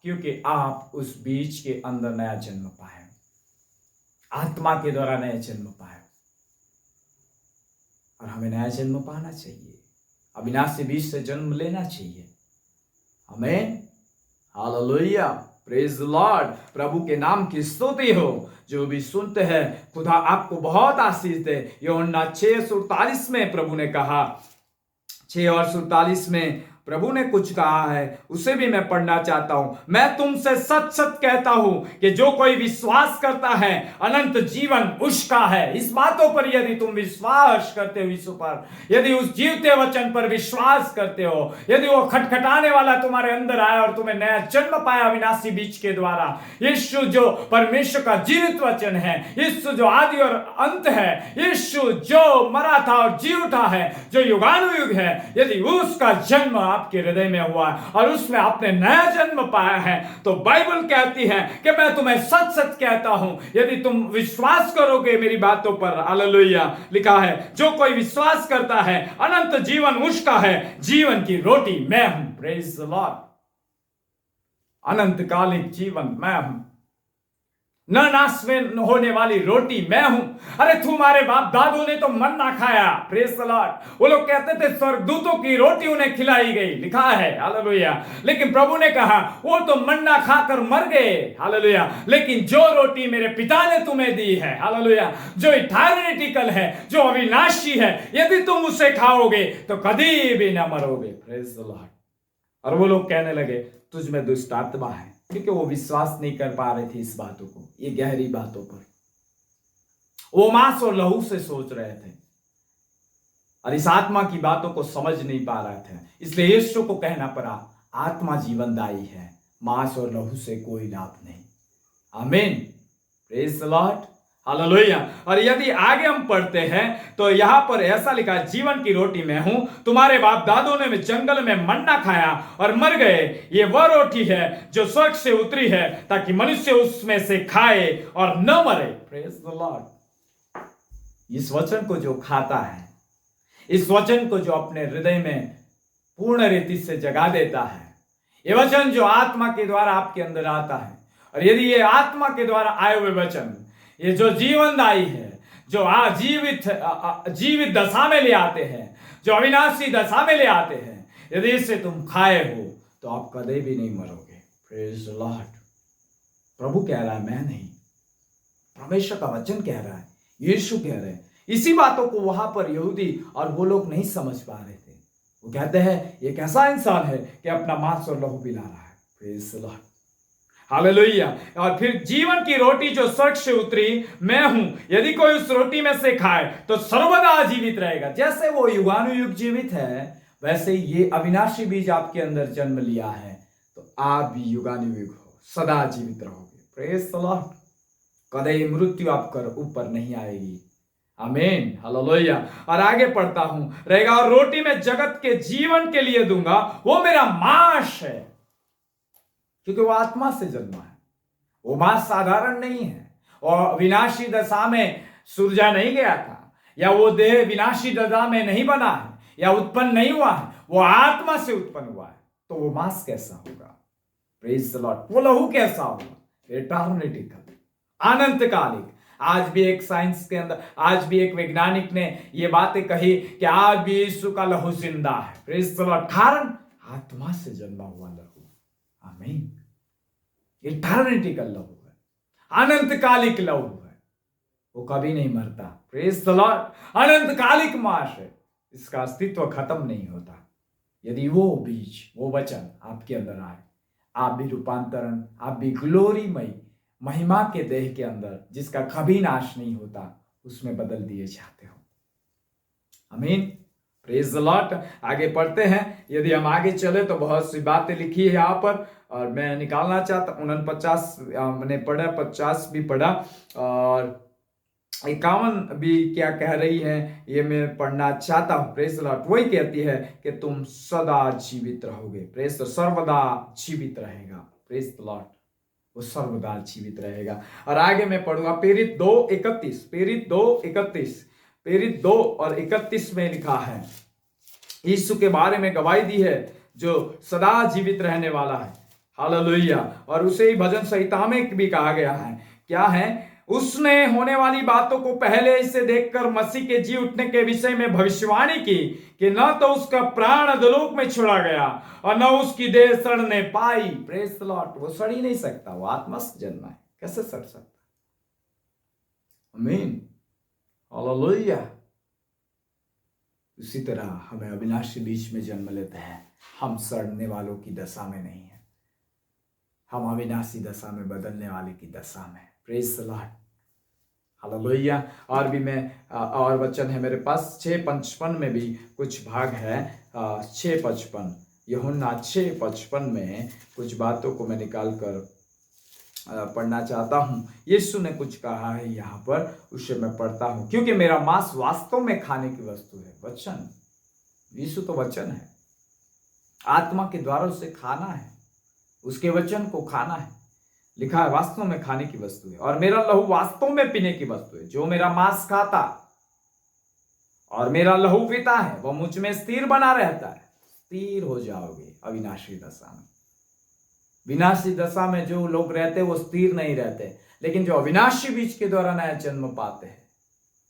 क्योंकि आप उस बीज के अंदर नया जन्म पाए, आत्मा के द्वारा नया जन्म पाए। और हमें नया जन्म पाना चाहिए, अविनाशी बीज से जन्म लेना चाहिए। आमीन। हालेलुया। Praise the Lord. प्रभु के नाम की स्तुति हो। जो भी सुनते हैं खुदा आपको बहुत आशीष दे। यूहन्ना 6:47 में प्रभु ने कहा, 6 और 47 में प्रभु ने कुछ कहा है, उसे भी मैं पढ़ना चाहता हूं। मैं तुमसे सच सच कहता हूं कि जो कोई विश्वास करता है अनंत जीवन उसका है। इस बातों पर यदि तुम विश्वास करते हो, यीशु पर, यदि उस जीवते वचन पर विश्वास करते हो, यदि वो खटखटाने वाला तुम्हारे अंदर आया और तुम्हें नया जन्म पाया अविनाशी बीज के द्वारा, यीशु जो परमेश्वर का जीवित वचन है, यीशु जो आदि और अंत है, यीशु जो मरा था और जी उठा है, जो युगानुयुग है, यदि उसका जन्म आपके हृदय में हुआ है और उसमें आपने नया जन्म पाया है, तो बाइबल कहती है कि मैं तुम्हें सच सच कहता हूं, यदि तुम विश्वास करोगे मेरी बातों पर, हालेलुया, लिखा है जो कोई विश्वास करता है अनंत जीवन उसका है, जीवन की रोटी मैं हूं। Praise the Lord. अनंतकालिक जीवन मैं हूं, न नाश में होने वाली रोटी मैं हूं। अरे तुम्हारे बाप दादों ने तो मन्ना खाया। Praise the Lord. वो लोग कहते थे स्वर्गदूतों की रोटी उन्हें खिलाई गई, लिखा है, हालेलुया। लेकिन प्रभु ने कहा वो तो मन्ना खाकर मर गए, हालेलुया, लेकिन जो रोटी मेरे पिता ने तुम्हें दी है, हालेलुया, जो इटर्निटिकल है, जो अविनाशी है, यदि तुम उसे खाओगे तो कभी भी ना मरोगे। Praise the Lord. और वो लोग कहने लगे तुझ में दुष्ट आत्मा है, क्योंकि वो विश्वास नहीं कर पा रहे थे इस बातों को, ये गहरी बातों पर। वो मांस और लहू से सोच रहे थे और इस आत्मा की बातों को समझ नहीं पा रहे थे। इसलिए यीशु को कहना पड़ा आत्मा जीवनदायी है, मांस और लहू से कोई लाभ नहीं। आमीन। Praise the lord. हालेलुया। और यदि आगे हम पढ़ते हैं तो यहां पर ऐसा लिखा है, जीवन की रोटी मैं हूं। तुम्हारे बाप दादों ने जंगल में मन्ना खाया और मर गए। ये वह रोटी है जो स्वर्ग से उतरी है, ताकि मनुष्य उसमें से खाए और न मरे। Praise the Lord. इस वचन को जो खाता है, इस वचन को जो अपने हृदय में पूर्ण रीति से जगा देता है, ये वचन जो आत्मा के द्वारा आपके अंदर आता है, और यदि ये आत्मा के द्वारा आए हुए वचन ये जो जीवनदायी है, जो जीवित दशा में ले आते हैं, जो अविनाशी दशा में ले आते हैं, यदि इसे तुम खाए हो तो आप कभी भी नहीं मरोगे। Praise the Lord. प्रभु कह रहा है, मैं नहीं, परमेश्वर का वचन कह रहा है, यीशु कह रहे हैं। इसी बातों को वहां पर यहूदी और वो लोग नहीं समझ पा रहे थे। वो कहते हैं ये कैसा इंसान है कि अपना मांस और लहू पिला रहा है। Praise the lord. हालेलुया। और फिर जीवन की रोटी जो स्वर्ग से उतरी मैं हूं, यदि कोई उस रोटी में से खाए तो सर्वदा जीवित रहेगा। जैसे वो युगानुयुग जीवित है, वैसे ये अविनाशी बीज आपके अंदर जन्म लिया है, तो आप भी युगानुयुग हो, सदा जीवित रहोगे। Praise the Lord. कभी मृत्यु आपके ऊपर नहीं आएगी। आमीन। हालेलुया। और आगे पढ़ता हूं, रहेगा और रोटी में जगत के जीवन के लिए दूंगा, वो मेरा मांस है। क्योंकि वो आत्मा से जन्मा है, वो मांस साधारण नहीं है, और विनाशी दशा में सुरजा नहीं गया था, या वो देह विनाशी दशा में नहीं बना है या उत्पन्न नहीं हुआ है, वो आत्मा से उत्पन्न हुआ है। तो वो मांस कैसा होगा? Praise the Lord. वो लहू कैसा होगा? इटर्निटिकल, अनंतकालिक। आज भी एक साइंस के अंदर, आज भी एक वैज्ञानिक ने ये बातें कही कि आज भी यीशु का लहू जिंदा है। Praise the Lord. कारण आत्मा से जन्मा हुआ लहू। आमीन। इटर्निटिकल लहू है, अनंतकालिक लहू है, वो कभी नहीं मरता। Praise the Lord. अनंतकालिक मांस है, इसका अस्तित्व खत्म नहीं होता। यदि वो बीज, वो वचन आपके अंदर आए, आप भी रूपांतरण, आप भी ग्लोरीमय महिमा के देह के अंदर जिसका कभी नाश नहीं होता उसमें बदल दिए जाते हो। आमीन। Praise the Lord. आगे पढ़ते हैं। यदि हम आगे चले तो बहुत सी बातें लिखी है यहाँ पर और मैं निकालना चाहता हूँ। 49 मैंने पढ़ा, 50 भी पढ़ा और 51 भी क्या कह रही है ये मैं पढ़ना चाहता हूँ। Praise the Lord. वही कहती है कि तुम सदा जीवित रहोगे। प्रेज द, सर्वदा जीवित रहेगा। Praise the Lord. वो सर्वदा जीवित रहेगा। और आगे मैं पढ़ूंगा प्रेरित 2:31, प्रेरित 2:31, प्रेरित 2 और 31 में लिखा है, यीशु के बारे में गवाही दी है जो सदा जीवित रहने वाला है। हालेलुया। और उसे ही भजन संहिता में भी कहा गया है, क्या है, उसने होने वाली बातों को पहले से देखकर मसीह के जी उठने के विषय में भविष्यवाणी की कि न तो उसका प्राण अधोलोक में छोड़ा गया और न उसकी देह सड़ने पाई। Praise the Lord. वो सड़ ही नहीं सकता, वो आत्मा से जन्मा है, कैसे सड़ सकता? आमीन। हालेलुया। उसी तरह हमें अविनाशी बीच में जन्म लेते हैं, हम सड़ने वालों की दशा में नहीं है, हम अविनाशी दशा में, बदलने वाले की दशा में। Praise the lord. हालेलुया। और भी मैं और वचन है मेरे पास 6:55 में भी कुछ भाग है। 6:55, यूहन्ना 6:55 में कुछ बातों को मैं निकाल कर पढ़ना चाहता हूँ। यीशु ने कुछ कहा है यहाँ पर, उसे मैं पढ़ता हूँ। क्योंकि मेरा मांस वास्तव में खाने की वस्तु है। वचन, यीशु तो वचन है, आत्मा के द्वारा उसे खाना है, उसके वचन को खाना है। लिखा है वास्तव में खाने की वस्तु है और मेरा लहू वास्तव में पीने की वस्तु है। जो मेरा मांस खाता और मेरा लहू पीता है वह मुझ में स्थिर बना रहता है। स्थिर हो जाओगे अविनाशी दशा में। विनाशी दशा में जो लोग रहते वो स्थिर नहीं रहते, लेकिन जो अविनाशी बीज के द्वारा नया जन्म पाते हैं,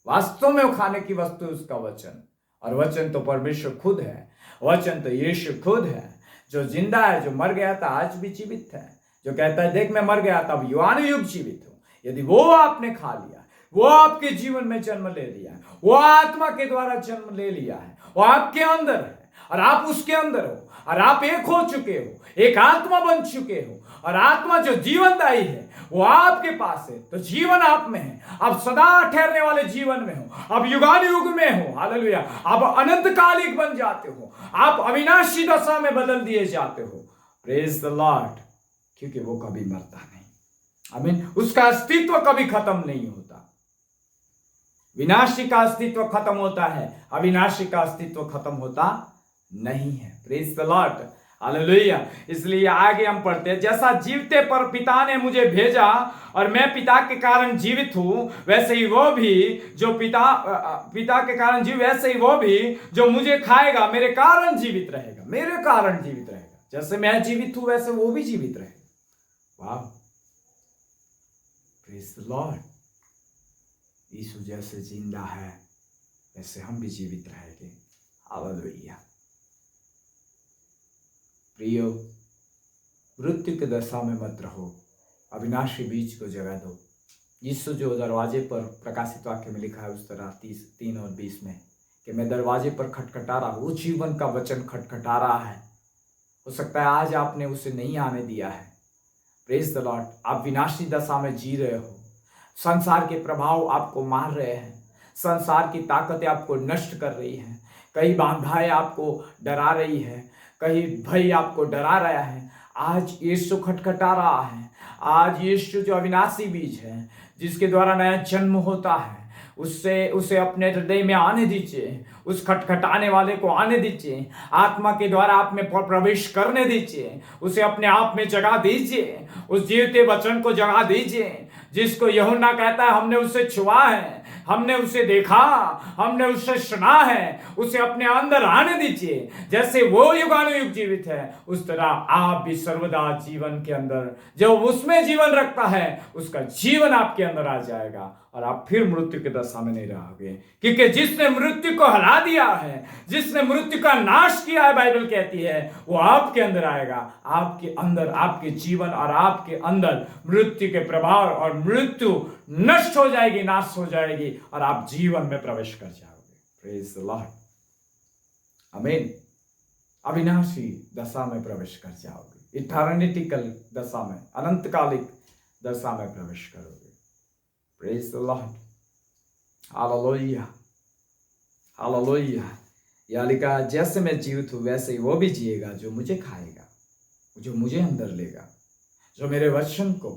वास्तव में वो खाने की वस्तु है उसका वचन। और वचन तो परमेश्वर खुद है, वचन तो यीशु खुद है जो जिंदा है, जो मर गया था आज भी जीवित है, जो कहता है देख मैं मर गया था अब युगानुयुग जीवित हूं। यदि वो आपने खा लिया, वो आपके जीवन में जन्म ले लिया, वो आत्मा के द्वारा जन्म ले लिया है, वो आपके अंदर है और आप उसके अंदर हो और आप एक हो चुके हो, एक आत्मा बन चुके हो और आत्मा जो जीवनदायी है वो आपके पास है, तो जीवन आप में है। आप सदा ठहरने वाले जीवन में हो, आप युगानुयुग में हो। हालेलुया। आप अनंतकालिक बन जाते हो, आप अविनाशी दशा में बदल दिए जाते हो। Praise the Lord. क्योंकि वो कभी मरता नहीं। आमीन। उसका अस्तित्व कभी खत्म नहीं होता। विनाशी का अस्तित्व खत्म होता है, अविनाशी का अस्तित्व खत्म होता नहीं है। Praise the lord. हालेलुया। इसलिए आगे हम पढ़ते हैं, जैसा जीवते पर पिता ने मुझे भेजा और मैं पिता के कारण जीवित हूं, वैसे ही वो भी जो पिता के कारण जीव, वैसे ही वो भी जो मुझे खाएगा मेरे कारण जीवित रहेगा। मेरे कारण जीवित रहेगा। जैसे मैं जीवित हूं वैसे वो भी जीवित रहेगा। वाह। Praise the Lord. यीशु जैसे जिंदा है वैसे हम भी जीवित रहेंगे। हालेलुया। प्रियो, मृत्यु की दशा में मत रहो, अविनाशी बीज को जगा दो। यीशु जो दरवाजे पर प्रकाशित वाक्य में लिखा है उस तरह 3 और 20 में कि मैं दरवाजे पर खटखटा रहा हूं, वो जीवन का वचन खटखटा रहा है। हो सकता है आज आपने उसे नहीं आने दिया है। Praise the Lord. आप विनाशी दशा में जी रहे हो, संसार के प्रभाव आपको मार रहे हैं, संसार की ताकतें आपको नष्ट कर रही हैं, कई बाधाएं आपको डरा रही है, कहीं भय आपको डरा रहा है। आज यीशु खटखटा रहा है। आज यीशु जो अविनाशी बीज है, जिसके द्वारा नया जन्म होता है, उसे अपने हृदय में आने दीजिए। उस खटखटाने वाले को आने दीजिए, आत्मा के द्वारा आप में प्रवेश करने दीजिए, उसे अपने आप में जगा दीजिए, उस जीवते वचन को जगा दीजिए जिसको यूहन्ना कहता है हमने उसे छुआ है, हमने उसे देखा, हमने उसे सुना है। उसे अपने अंदर आने दीजिए। जैसे वो युगानुयुग जीवित है उस तरह आप भी सर्वदा जीवन के अंदर, जो उसमें जीवन रखता है उसका जीवन आपके अंदर आ जाएगा और आप फिर मृत्यु की दशा में नहीं रहोगे। क्योंकि जिसने मृत्यु को हरा दिया है, जिसने मृत्यु का नाश किया है, बाइबल कहती है वो आपके अंदर आएगा। आपके अंदर, आपके जीवन और आपके अंदर मृत्यु के प्रभाव और मृत्यु नष्ट हो जाएगी, नाश हो जाएगी और आप जीवन में प्रवेश कर जाओगे। Praise the Lord. आमीन। अविनाशी दशा में प्रवेश कर जाओगे। इटर्निटिकल दशा में, अनंतकालिक दशा में प्रवेश करोगे। Praise the lord, hallelujah, hallelujah. यह लिखा, जैसे मैं जीवित हूं वैसे ही वो भी जिएगा जो मुझे खाएगा, जो मुझे अंदर लेगा, जो मेरे वचन को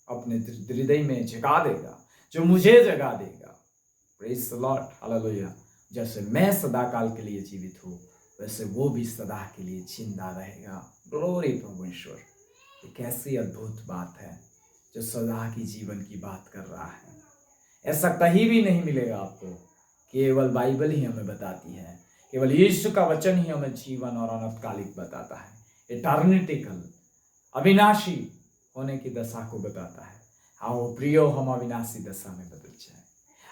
अपने हृदय में जगा देगा, जो मुझे जगा देगा। Praise the lord, hallelujah. जैसे मैं सदा काल के लिए जीवित हूं वैसे वो भी सदा के लिए जिंदा रहेगा। ग्लोरी प्रभु ईश्वर। ये कैसी अद्भुत बात है जो सदा की जीवन की बात कर रहा है। ऐसा कहीं भी नहीं मिलेगा आपको। केवल बाइबल ही हमें बताती है, केवल यीशु का वचन ही हमें जीवन और अनंतकालिक बताता है, इटर्निटिकल, अविनाशी होने की दशा को बताता है। आओ प्रियो, हम अविनाशी दशा में बदल जाए।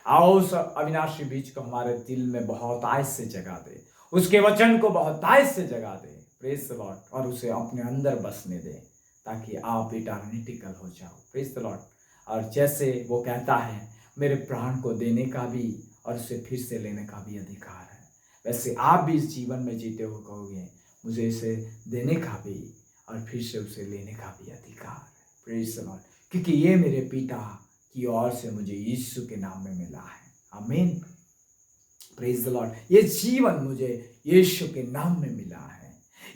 आओ उस अविनाशी बीज को हमारे दिल में बहुत आयस से जगा दे, उसके वचन को बहुत आयस से जगा दे। प्रेज द लॉर्ड, और उसे अपने अंदर बसने दे ताकि आप इटर्निटिकल हो जाओ। Praise the Lord. और जैसे वो कहता है, मेरे प्राण को देने का भी और उसे फिर से लेने का भी अधिकार है, वैसे आप भी इस जीवन में जीते हुए कहोगे, मुझे इसे देने का भी और फिर से उसे लेने का भी अधिकार है। प्रेज द लॉर्ड, क्योंकि ये मेरे पिता की ओर से मुझे यीशु के नाम में मिला है। आमीन। Praise the Lord. ये जीवन मुझे यीशु के नाम में मिला है।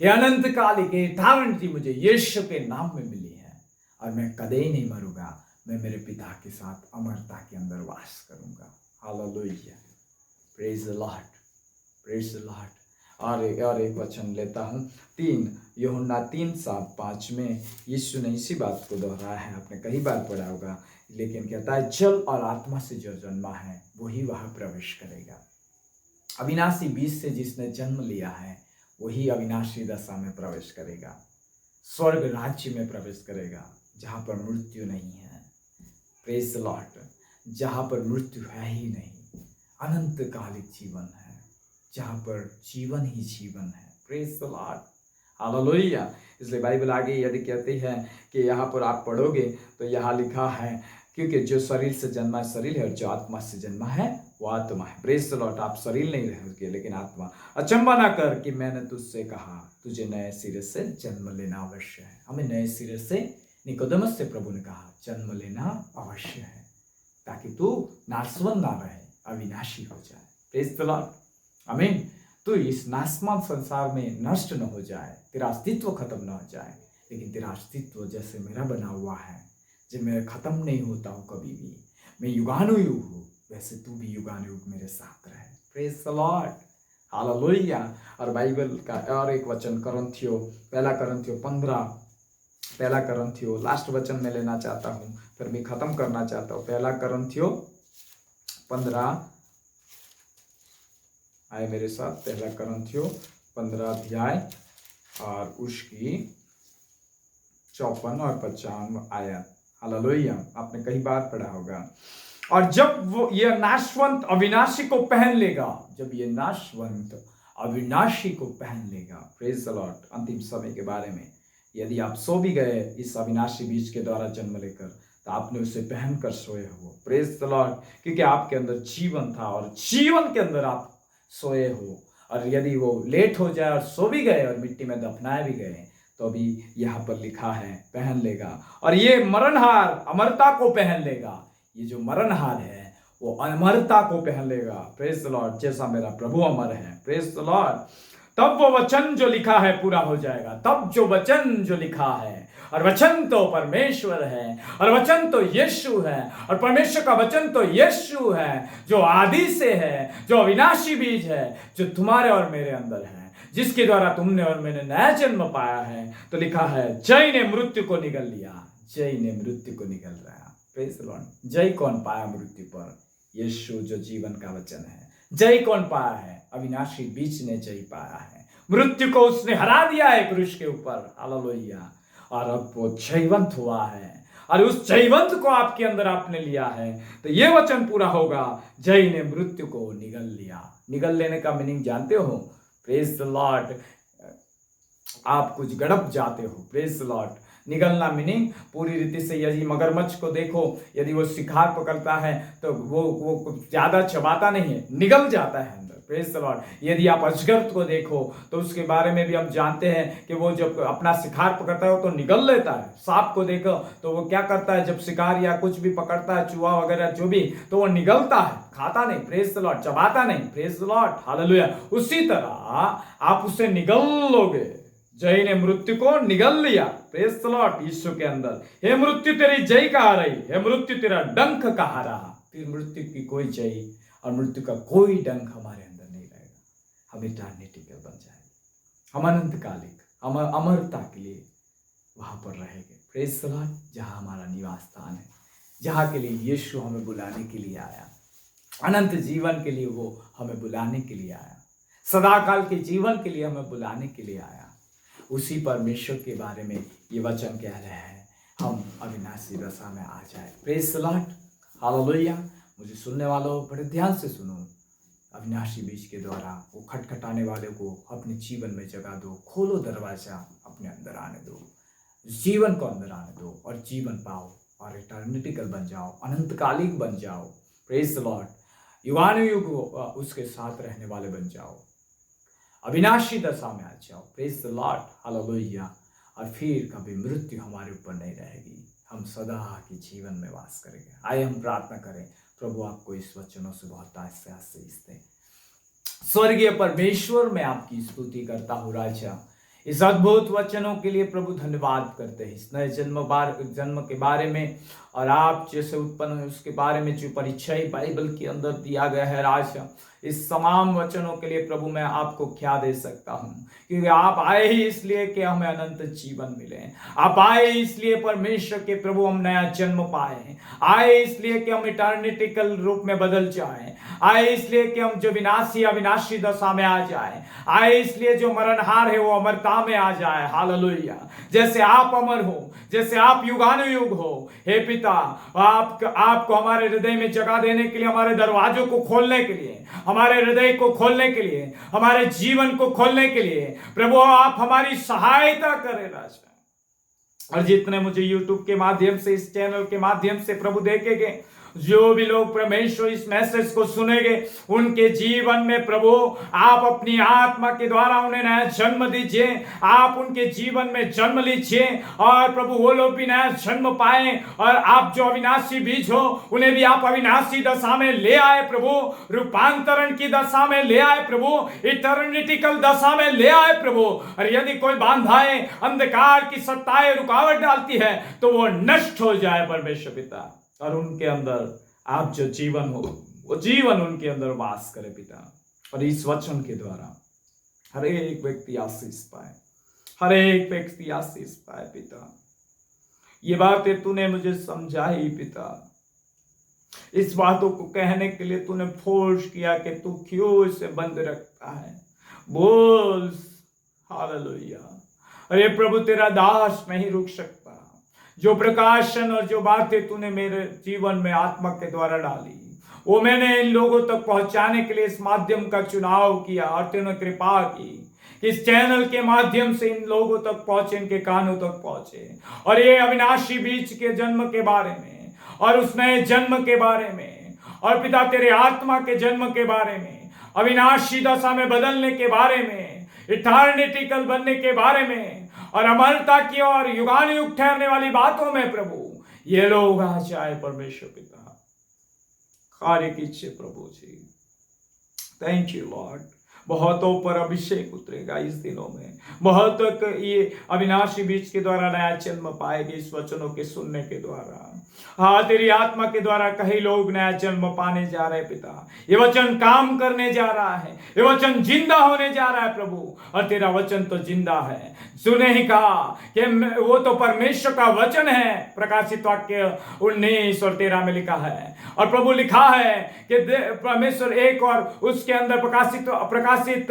ये अनंतकालिक इटर्निटी मुझे यीशु के नाम में मिली है, और मैं कदे नहीं मरूंगा। मैं मेरे पिता के साथ अमरता के अंदर वास करूंगा। Hallelujah. Praise the Lord, praise the Lord. और एक वचन लेता हूँ, 3 यूहन्ना 3:7-5 में यीशु ने इसी बात को दोहराया है। आपने कई बार पढ़ा होगा, लेकिन कहता है, जल और आत्मा से जो जन्मा है वही वहाँ प्रवेश करेगा। अविनाशी बीज से जिसने जन्म लिया है वही अविनाशी दशा में प्रवेश करेगा, स्वर्ग राज्य में प्रवेश करेगा, जहाँ पर मृत्यु नहीं है। Praise the Lord. जहाँ पर मृत्यु है ही नहीं, अनंतकालिक जीवन है, जहाँ पर जीवन ही जीवन है। Praise the lord, hallelujah. इसलिए बाइबल आगे यदि कहती है कि यहाँ पर आप पढ़ोगे तो यहाँ लिखा है, क्योंकि जो शरीर से जन्मा है शरीर है, और जो आत्मा से जन्मा है वो आत्मा है। Praise the Lord. आप शरीर नहीं रहोगे लेकिन आत्मा। अचंबा ना कर कि मैंने तुझसे कहा, तुझे नए सिरे से जन्म लेना अवश्य है। हमें नए सिरे से, निकोदेमस से प्रभु ने कहा, जन्म लेना अवश्य है, ताकि तू नाशवान ना रहे, अविनाशी हो जाए। प्रेज द लॉर्ड, आमीन। तू इस नाशवान संसार में नष्ट न हो जाए, तेरा अस्तित्व खत्म न हो जाए, लेकिन तेरा अस्तित्व जैसे मेरा बना हुआ है, जो मैं खत्म नहीं होता हूँ कभी भी, मैं युगानुयुग हूँ, वैसे तू भी युगानुयुग मेरे साथ रहे। Praise the lord, hallelujah. और बाइबल का और एक वचन करंथियो, पहला करंथियो, लास्ट वचन में लेना चाहता हूँ, फिर भी खत्म करना चाहता हूँ। पहला करंथियो 15, आए मेरे साथ, पहला करंथियो 15 अध्याय और उसकी 54 और 55 आयत। हालेलुया। आपने कई बार पढ़ा होगा। और जब वो ये नाशवंत अविनाशी को पहन लेगा, जब ये नाशवंत अविनाशी को पहन लेगा, प्रेज द लॉर्ड। अंतिम समय के बारे में, यदि आप सो भी गए इस अविनाशी बीज के द्वारा जन्म लेकर, तो आपने उसे पहनकर सोए हो। Praise the Lord. क्योंकि आपके अंदर जीवन था और जीवन के अंदर आप सोए हो। और यदि वो लेट हो जाए और सो भी गए और मिट्टी में दफनाए भी गए, तो अभी यहाँ पर लिखा है पहन लेगा। और ये मरणहार अमरता को पहन लेगा। ये जो मरणहार है वो अमरता को पहन लेगा। Praise the Lord. जैसा मेरा प्रभु अमर है। Praise the Lord. तब वो वचन जो लिखा है पूरा हो जाएगा। तब जो वचन जो लिखा है, और वचन तो परमेश्वर है, और वचन तो यीशु है, और परमेश्वर का वचन तो यीशु है, जो आदि से है, जो अविनाशी बीज है, जो तुम्हारे और मेरे अंदर है, जिसके द्वारा तुमने और मैंने नया जन्म पाया है। तो लिखा है, जय ने मृत्यु को निगल लिया, जय ने मृत्यु को निगल रहा। Praise the Lord. जय कौन पाया मृत्यु पर? यीशु जो जीवन का वचन है। जय कौन पाया है? अविनाशी बीज ने जय पाया है। मृत्यु को उसने हरा दिया है क्रूस के ऊपर। हालेलुया। और अब वो जयवंत हुआ है, और उस जयवंत को आपके अंदर आपने लिया है। तो ये वचन पूरा होगा, जय ने मृत्यु को निगल लिया। निगल लेने का मीनिंग जानते हो? Praise the Lord. आप कुछ गड़प जाते हो। Praise the Lord. निगलना मीनिंग पूरी रीति से, यदि मगरमच्छ को देखो, यदि वो शिकार पकड़ता है तो वो ज्यादा चबाता नहीं है, निगल जाता है अंदर। Praise the Lord. यदि आप अजगर को देखो तो उसके बारे में भी हम जानते हैं कि वो जब अपना शिकार पकड़ता है वो तो निगल लेता है। सांप को देखो तो वो क्या करता है, जब शिकार या कुछ भी पकड़ता है, चूहा वगैरह जो भी, तो वो निगलता है, खाता नहीं, प्रेज द लॉर्ड, चबाता नहीं, प्रेज द लॉर्ड, हालेलुया। उसी तरह आप उसे निगल लोगे। जय ने मृत्यु को निगल लिया, प्रेज द लॉर्ड, यीशु के अंदर। हे मृत्यु तेरी जय कहाँ रही, हे मृत्यु तेरा डंक कहाँ रहा। फिर मृत्यु की कोई जय और मृत्यु का कोई डंक हमारे अंदर नहीं रहेगा। हम इटर्निटी बन जाएंगे, हम अनंतकालिक, हम अमरता के लिए वहां पर रहेंगे, प्रेज द लॉर्ड, जहां हमारा निवास स्थान है, जहां के लिए यीशु हमें बुलाने के लिए आया, अनंत जीवन के लिए वो हमें बुलाने के लिए आया, सदाकाल के जीवन के लिए हमें बुलाने के लिए आया। उसी परमेश्वर के बारे में ये वचन कह रहे हैं, हम अविनाशी दशा में आ जाए, प्रेज द लॉर्ड, हालेलुया। मुझे सुनने वालों बड़े ध्यान से सुनो, अविनाशी बीज के द्वारा वो खटखटाने वाले को अपने जीवन में जगा दो, खोलो दरवाजा, अपने अंदर आने दो, जीवन को अंदर आने दो और जीवन पाओ और इटर्निटिकल बन जाओ, अनंतकालिक बन जाओ, प्रेज द लॉर्ड, युगानुयुग उसके साथ रहने वाले बन जाओ, अविनाशी दशा में आ जाओ, प्रेज द लॉर्ड, हालेलुया। और फिर कभी मृत्यु हमारे ऊपर नहीं रहेगी, हम सदा के जीवन में वास करेंगे। आइए हम प्रार्थना करें, प्रभु आपको इस वचनों से बहुत आशीष दें। स्वर्गीय परमेश्वर, मैं आपकी स्तुति करता हूँ राजा, इस अद्भुत वचनों के लिए प्रभु धन्यवाद करते हैं, इस नए जन्म के बारे में और आप जैसे उत्पन्न हुए उसके बारे में जो परिचय बाइबल के अंदर दिया गया है राजा, इस तमाम वचनों के लिए प्रभु मैं आपको क्या दे सकता हूँ, क्योंकि आप आए ही इसलिए कि हमें अनंत जीवन मिले, आप आए इसलिए परमेश्वर के प्रभु हम नया जन्म पाए, आए इसलिए कि हम इटर्निटिकल रूप में बदल जाए, आए इसलिए कि हम जो अविनाशी दशा में आ जाए, आए इसलिए जो मरणहार है वो अमरता में आ जाए, हालेलुया। जैसे आप अमर हो, जैसे आप युगानुयुग हो, हे पिता, आपको हमारे हृदय में जगह देने के लिए, हमारे दरवाजों को खोलने के लिए, हमारे हृदय को खोलने के लिए, हमारे जीवन को खोलने के लिए प्रभु आप हमारी सहायता करें राजा। और जितने मुझे YouTube के माध्यम से, इस चैनल के माध्यम से प्रभु देखेंगे, जो भी लोग परमेश्वर इस मैसेज को सुनेंगे, उनके जीवन में प्रभु आप अपनी आत्मा के द्वारा उन्हें नया जन्म दीजिए, आप उनके जीवन में जन्म लीजिए और प्रभु वो लोग भी नया जन्म पाए, और आप जो अविनाशी बीज हो उन्हें भी आप अविनाशी दशा में ले आए प्रभु, रूपांतरण की दशा में ले आए प्रभु, इटर्निटिकल दशा में ले आए प्रभु। और यदि कोई बाधाएं, अंधकार की सत्ताएं रुकावट डालती है तो वो नष्ट हो जाए परमेश्वर पिता, और उनके अंदर आप जो जीवन हो वो जीवन उनके अंदर वास करे पिता। और इस वचन के द्वारा हर एक व्यक्ति आशीष पाए, हर एक व्यक्ति आशीष पाए पिता। ये बातें तूने मुझे समझाई पिता, इस बातों को कहने के लिए तूने फोर्स किया कि तू क्यों इसे बंद रखता है, बोल, हालेलुया। अरे प्रभु तेरा दास नहीं रुक सकता, जो प्रकाशन और जो बातें तूने मेरे जीवन में आत्मा के द्वारा डाली वो मैंने इन लोगों तक पहुंचाने के लिए इस माध्यम का चुनाव किया, और तूने कृपा की इस चैनल के माध्यम से इन लोगों तक पहुंचे, इनके कानों तक पहुंचे, और ये अविनाशी बीज के जन्म के बारे में और उस नए जन्म के बारे में, और पिता तेरे आत्मा के जन्म के बारे में, अविनाशी दशा में बदलने के बारे में, इटर्निटिकल बनने के बारे में, और अमरता की और युगानुयुग ठहरने वाली बातों में प्रभु ये लोग आ जाए परमेश्वर पिता, कार्य कीजिए प्रभु जी। Thank you Lord. बहुतों पर अभिषेक उतरेगा इस दिनों में, बहुतों ये अविनाशी बीज के द्वारा नया जन्म पाएंगे इस वचनों के सुनने के द्वारा। हाँ, तेरी आत्मा के द्वारा कई लोग नया जन्म पाने जा रहे हैं पिता, ये वचन काम करने जा रहा है, ये वचन जिंदा होने जा रहा है प्रभु, और तेरा वचन तो जिंदा है। सुने ही कहा कि वो तो परमेश्वर का वचन है, प्रकाशित वाक्य 19 और 13 में लिखा है, और प्रभु लिखा है कि परमेश्वर एक, और उसके अंदर प्रकाशित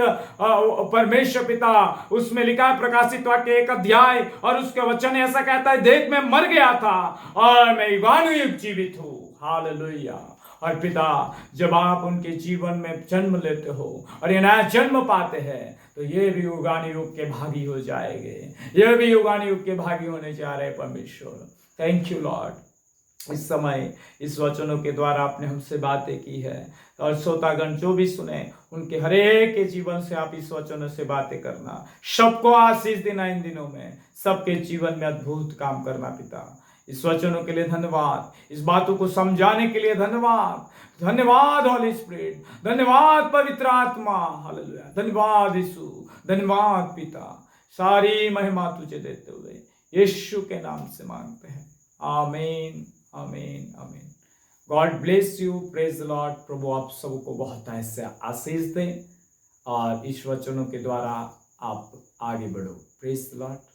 परमेश्वर पिता, उसमें लिखा है प्रकाशित वाक्य 1 अध्याय, और उसके वचन ऐसा कहता है, देख मैं मर गया था और मैं युगानुयुग जीवित हूँ, हालेलुया। और पिता जब आप उनके जीवन में जन्म लेते हो और ये नया जन्म पाते हैं तो ये भी युगानुयुग के भागी हो जाएंगे, ये भी युगानुयुग के भागी होने जा रहे हैं परमेश्वर। थैंक यू लॉर्ड, इस समय इस वचनों के द्वारा आपने हमसे बातें की है और श्रोतागण जो भी सुने उनके हरेक के जीवन से आप इस वचनों से बातें करना, सबको आशीष देना, इन दिनों में सबके जीवन में अद्भुत काम करना पिता। इस वचनों के लिए धन्यवाद, इस बातों को समझाने के लिए धन्यवाद। धन्यवाद होली स्पिरिट, धन्यवाद पवित्र आत्मा, हालेलुया, धन्यवाद यीशु, धन्यवाद पिता। सारी महिमा तुझे देते हुए यीशु के नाम से मांगते हैं, आमीन आमीन आमीन। God bless you, praise the Lord. प्रभु आप सबको बहुत ऐसे आशीष दें और इस वचनों के द्वारा आप आगे बढ़ो। Praise the Lord.